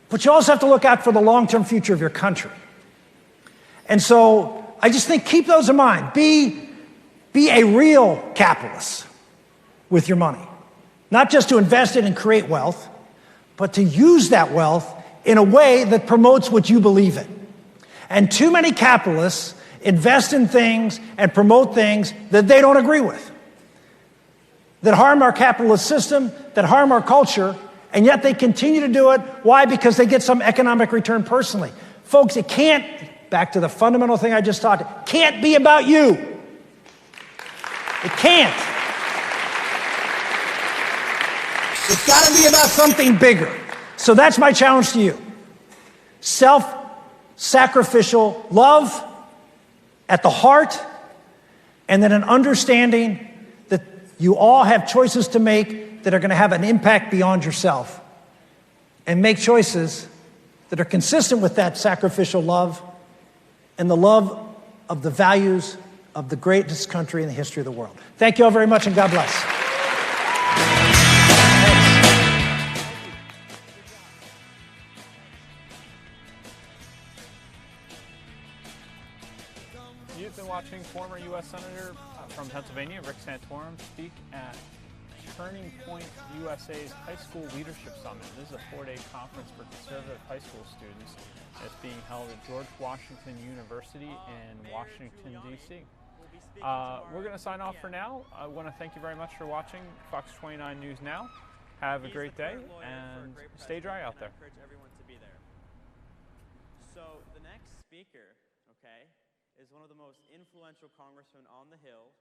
Speaker 19: but you also have to look out for the long-term future of your country. And so I just think keep those in mind. Be a real capitalist with your money, not just to invest it and create wealth, but to use that wealth in a way that promotes what you believe in. And too many capitalists invest in things and promote things that they don't agree with, that harm our capitalist system, that harm our culture, and yet they continue to do it. Why? Because they get some economic return personally. Folks, it can't, back to the fundamental thing I just talked, it can't be about you. It can't. It's got to be about something bigger. So that's my challenge to you. Self-sacrificial love at the heart, and then an understanding that you all have choices to make that are going to have an impact beyond yourself. And make choices that are consistent with that sacrificial love and the love of the values of the greatest country in the history of the world. Thank you all very much, and God bless.
Speaker 1: You've been watching former U.S. Senator from Pennsylvania, Rick Santorum, speak at Turning Point USA's High School Leadership Summit. This is a 4-day conference for conservative high school students. It's being held at George Washington University in Washington, D.C. We're going to sign off for now. I want to thank you very much for watching Fox 29 News Now. Have a great day and stay dry out there.
Speaker 10: So the next speaker, okay, is one of the most influential congressmen on the Hill.